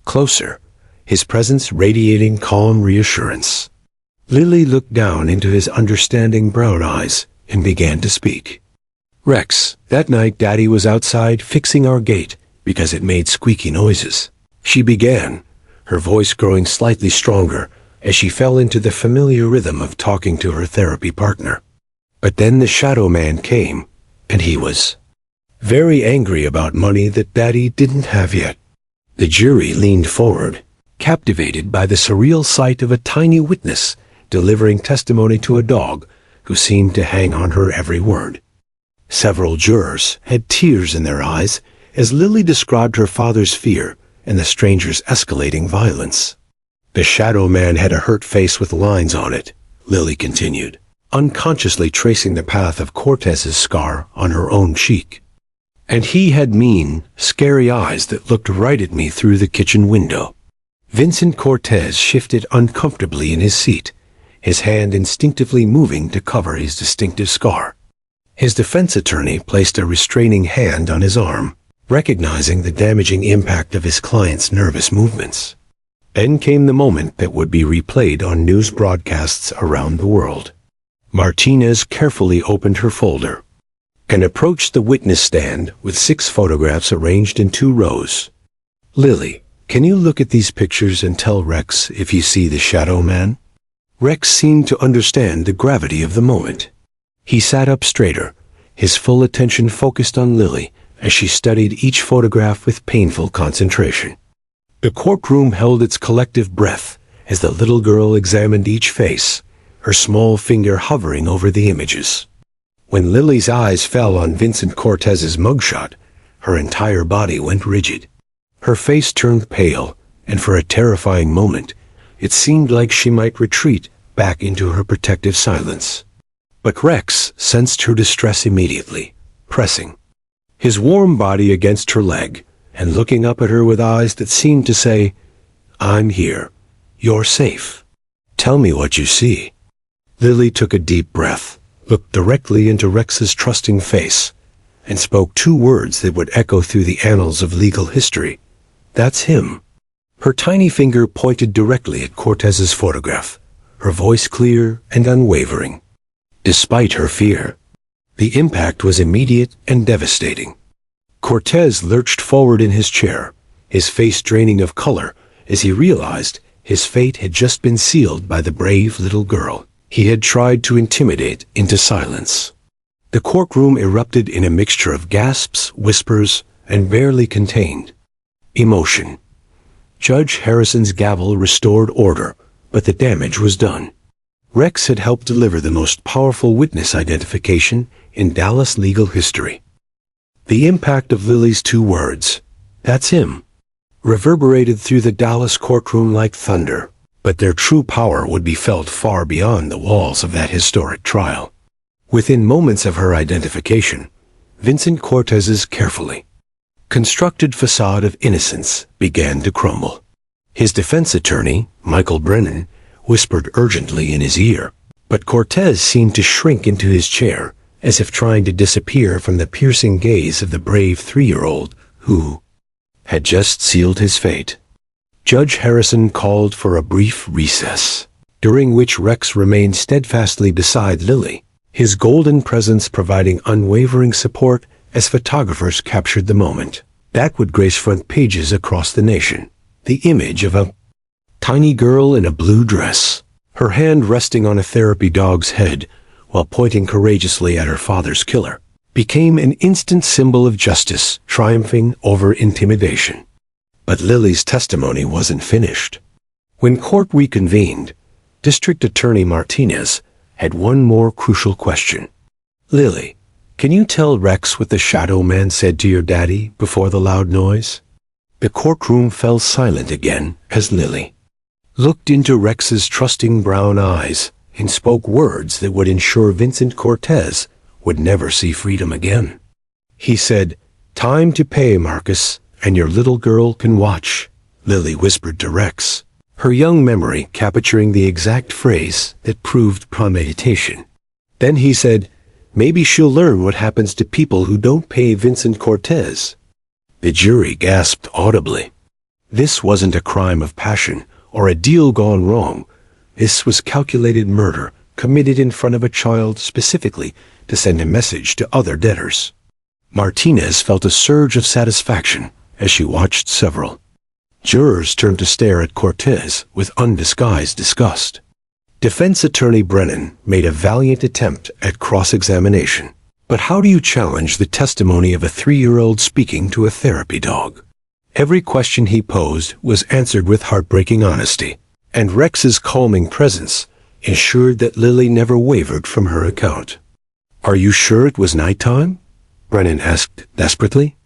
closer, his presence radiating calm reassurance. Lily looked down into his understanding brown eyes and began to speak. "Rex, that night Daddy was outside fixing our gate because it made squeaky noises," she began, her voice growing slightly stronger as she fell into the familiar rhythm of talking to her therapy partner. "But then the Shadow Man came, and he was very angry about money that Daddy didn't have yet." The jury leaned forward, captivated by the surreal sight of a tiny witness delivering testimony to a dog who seemed to hang on her every word. Several jurors had tears in their eyes as Lily described her father's fear and the stranger's escalating violence. "The Shadow Man had a hurt face with lines on it," Lily continued, unconsciously tracing the path of Cortez's scar on her own cheek. "And he had mean, scary eyes that looked right at me through the kitchen window." Vincent Cortez shifted uncomfortably in his seat, his hand instinctively moving to cover his distinctive scar. His defense attorney placed a restraining hand on his arm, recognizing the damaging impact of his client's nervous movements. Then came the moment that would be replayed on news broadcasts around the world. Martinez carefully opened her folder and approached the witness stand with 6 photographs arranged in 2 rows. "Lily, can you look at these pictures and tell Rex if you see the shadow man?" Rex seemed to understand the gravity of the moment. He sat up straighter, his full attention focused on Lily as she studied each photograph with painful concentration. The courtroom held its collective breath as the little girl examined each face, her small finger hovering over the images. When Lily's eyes fell on Vincent Cortez's mugshot, her entire body went rigid. Her face turned pale, and for a terrifying moment, it seemed like she might retreat back into her protective silence. But Rex sensed her distress immediately, pressing his warm body against her leg and looking up at her with eyes that seemed to say, "I'm here. You're safe. Tell me what you see." Lily took a deep breath, looked directly into Rex's trusting face, and spoke 2 words that would echo through the annals of legal history. "That's him." Her tiny finger pointed directly at Cortez's photograph, her voice clear and unwavering. Despite her fear, the impact was immediate and devastating. Cortez lurched forward in his chair, his face draining of color as he realized his fate had just been sealed by the brave little girl he had tried to intimidate into silence. The courtroom erupted in a mixture of gasps, whispers, and barely contained emotion. Judge Harrison's gavel restored order, but the damage was done. Rex had helped deliver the most powerful witness identification in Dallas legal history. The impact of Lily's 2 words, "That's him," reverberated through the Dallas courtroom like thunder, but their true power would be felt far beyond the walls of that historic trial. Within moments of her identification, Vincent Cortez's carefully constructed facade of innocence began to crumble. His defense attorney, Michael Brennan, whispered urgently in his ear, but Cortez seemed to shrink into his chair, as if trying to disappear from the piercing gaze of the brave 3-year-old who had just sealed his fate. Judge Harrison called for a brief recess, during which Rex remained steadfastly beside Lily, his golden presence providing unwavering support as photographers captured the moment that would grace front pages across the nation. The image of a tiny girl in a blue dress, her hand resting on a therapy dog's head while pointing courageously at her father's killer, became an instant symbol of justice triumphing over intimidation. But Lily's testimony wasn't finished. When court reconvened, District Attorney Martinez had one more crucial question. "Lily, can you tell Rex what the shadow man said to your daddy before the loud noise?" The courtroom fell silent again as Lily looked into Rex's trusting brown eyes and spoke words that would ensure Vincent Cortez would never see freedom again. He said, "Time to pay, Marcus, and your little girl can watch," Lily whispered to Rex, her young memory capturing the exact phrase that proved premeditation. Then he said, "Maybe she'll learn what happens to people who don't pay Vincent Cortez." The jury gasped audibly. This wasn't a crime of passion or a deal gone wrong. This was calculated murder committed in front of a child specifically to send a message to other debtors. Martinez felt a surge of satisfaction as she watched several jurors turn to stare at Cortez with undisguised disgust. Defense attorney Brennan made a valiant attempt at cross-examination. But how do you challenge the testimony of a 3-year-old speaking to a therapy dog? Every question he posed was answered with heartbreaking honesty, and Rex's calming presence ensured that Lily never wavered from her account. "Are you sure it was nighttime?" Brennan asked desperately.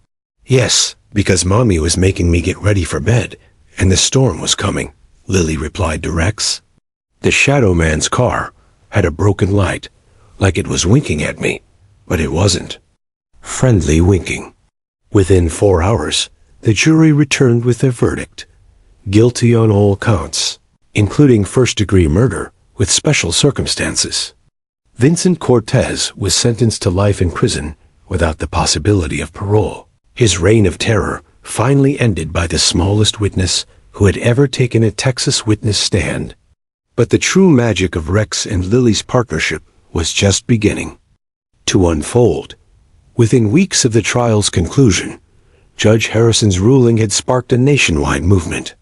"Yes, because Mommy was making me get ready for bed, and the storm was coming," Lily replied to Rex. The shadow man's car had a broken light, like it was winking at me, but it wasn't. Friendly winking. Within 4 hours, the jury returned with their verdict. Guilty on all counts, including first-degree murder with special circumstances. Vincent Cortez was sentenced to life in prison without the possibility of parole. His reign of terror finally ended by the smallest witness who had ever taken a Texas witness stand. But the true magic of Rex and Lily's partnership was just beginning to unfold. Within weeks of the trial's conclusion, Judge Harrison's ruling had sparked a nationwide movement.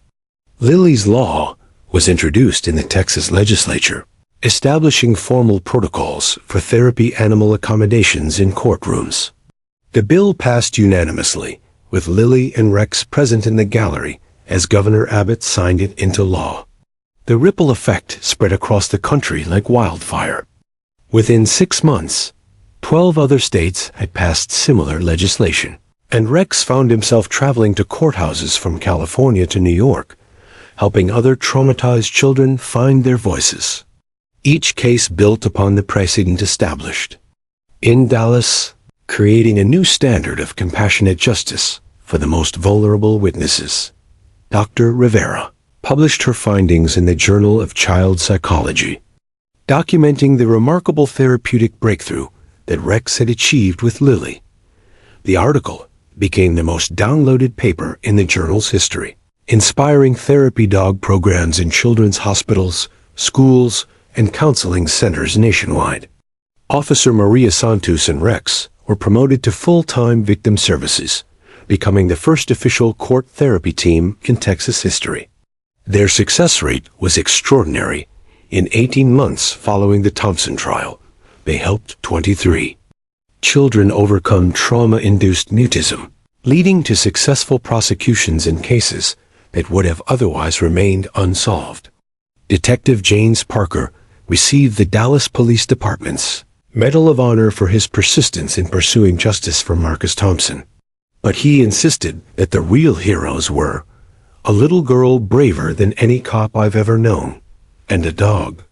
Lily's Law was introduced in the Texas legislature, establishing formal protocols for therapy animal accommodations in courtrooms. The bill passed unanimously, with Lily and Rex present in the gallery as Governor Abbott signed it into law. The ripple effect spread across the country like wildfire. Within 6 months, 12 other states had passed similar legislation, and Rex found himself traveling to courthouses from California to New York, helping other traumatized children find their voices. Each case built upon the precedent established in Dallas, creating a new standard of compassionate justice for the most vulnerable witnesses. Dr. Rivera published her findings in the Journal of Child Psychology, documenting the remarkable therapeutic breakthrough that Rex had achieved with Lily. The article became the most downloaded paper in the journal's history, inspiring therapy dog programs in children's hospitals, schools, and counseling centers nationwide. Officer Maria Santos and Rex were promoted to full-time victim services, becoming the first official court therapy team in Texas history. Their success rate was extraordinary. In 18 months following the Thompson trial, they helped 23 children overcome trauma-induced mutism, leading to successful prosecutions in cases that would have otherwise remained unsolved. Detective James Parker received the Dallas Police Department's Medal of Honor for his persistence in pursuing justice for Marcus Thompson. But he insisted that the real heroes were a little girl braver than any cop I've ever known, and a dog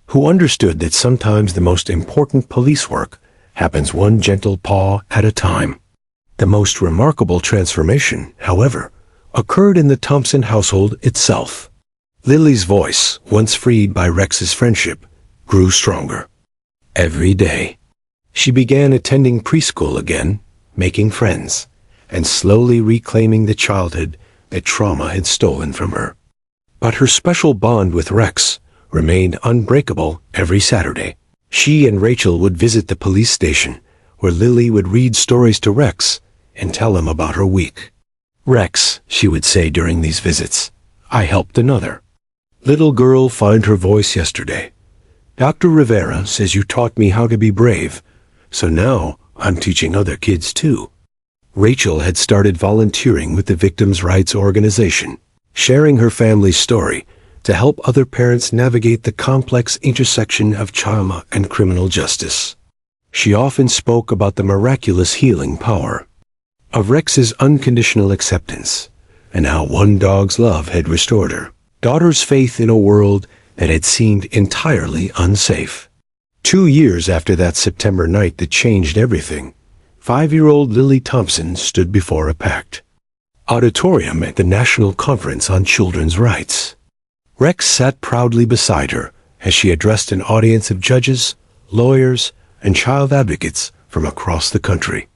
who understood that sometimes the most important police work happens one gentle paw at a time. The most remarkable transformation, however, occurred in the Thompson household itself. Lily's voice, once freed by Rex's friendship, grew stronger. Every day, she began attending preschool again, making friends, and slowly reclaiming the childhood that trauma had stolen from her. But her special bond with Rex remained unbreakable every Saturday. She and Rachel would visit the police station, where Lily would read stories to Rex and tell him about her week. "Rex," she would say during these visits, "I helped another little girl find her voice yesterday. Dr. Rivera says you taught me how to be brave, so now I'm teaching other kids too." Rachel had started volunteering with the Victims' Rights Organization, sharing her family's story to help other parents navigate the complex intersection of trauma and criminal justice. She often spoke about the miraculous healing power of Rex's unconditional acceptance, and how one dog's love had restored her daughter's faith in a world that had seemed entirely unsafe. 2 years after that September night that changed everything, 5-year-old Lily Thompson stood before a packed auditorium at the National Conference on Children's Rights. Rex sat proudly beside her as she addressed an audience of judges, lawyers, and child advocates from across the country.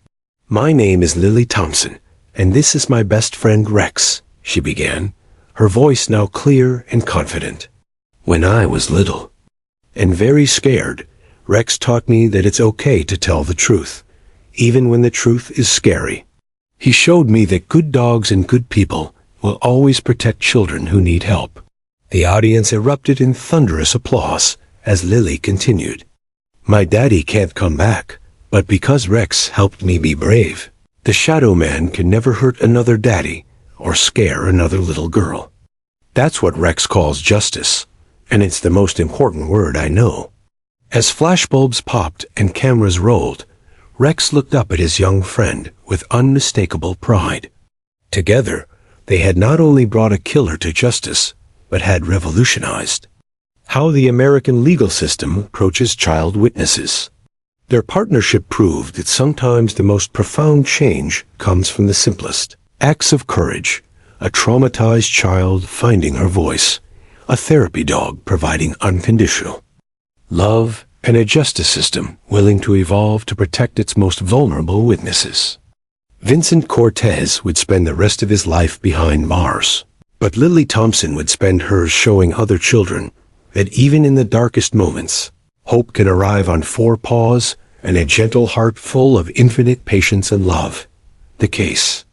"My name is Lily Thompson, and this is my best friend Rex," she began, her voice now clear and confident. "When I was little and very scared, Rex taught me that it's okay to tell the truth, even when the truth is scary. He showed me that good dogs and good people will always protect children who need help." The audience erupted in thunderous applause as Lily continued. "My daddy can't come back, but because Rex helped me be brave, the shadow man can never hurt another daddy or scare another little girl. That's what Rex calls justice, and it's the most important word I know." As flashbulbs popped and cameras rolled, Rex looked up at his young friend with unmistakable pride. Together, they had not only brought a killer to justice, but had revolutionized how the American legal system approaches child witnesses. Their partnership proved that sometimes the most profound change comes from the simplest acts of courage: a traumatized child finding her voice, a therapy dog providing unconditional love, and a justice system willing to evolve to protect its most vulnerable witnesses. Vincent Cortez would spend the rest of his life behind bars, But Lily Thompson would spend hers showing other children that even in the darkest moments, hope can arrive on four paws and a gentle heart full of infinite patience and love. The case.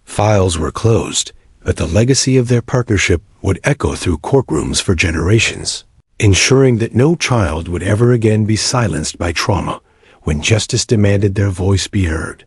Files were closed, but the legacy of their partnership would echo through courtrooms for generations, ensuring that no child would ever again be silenced by trauma when justice demanded their voice be heard.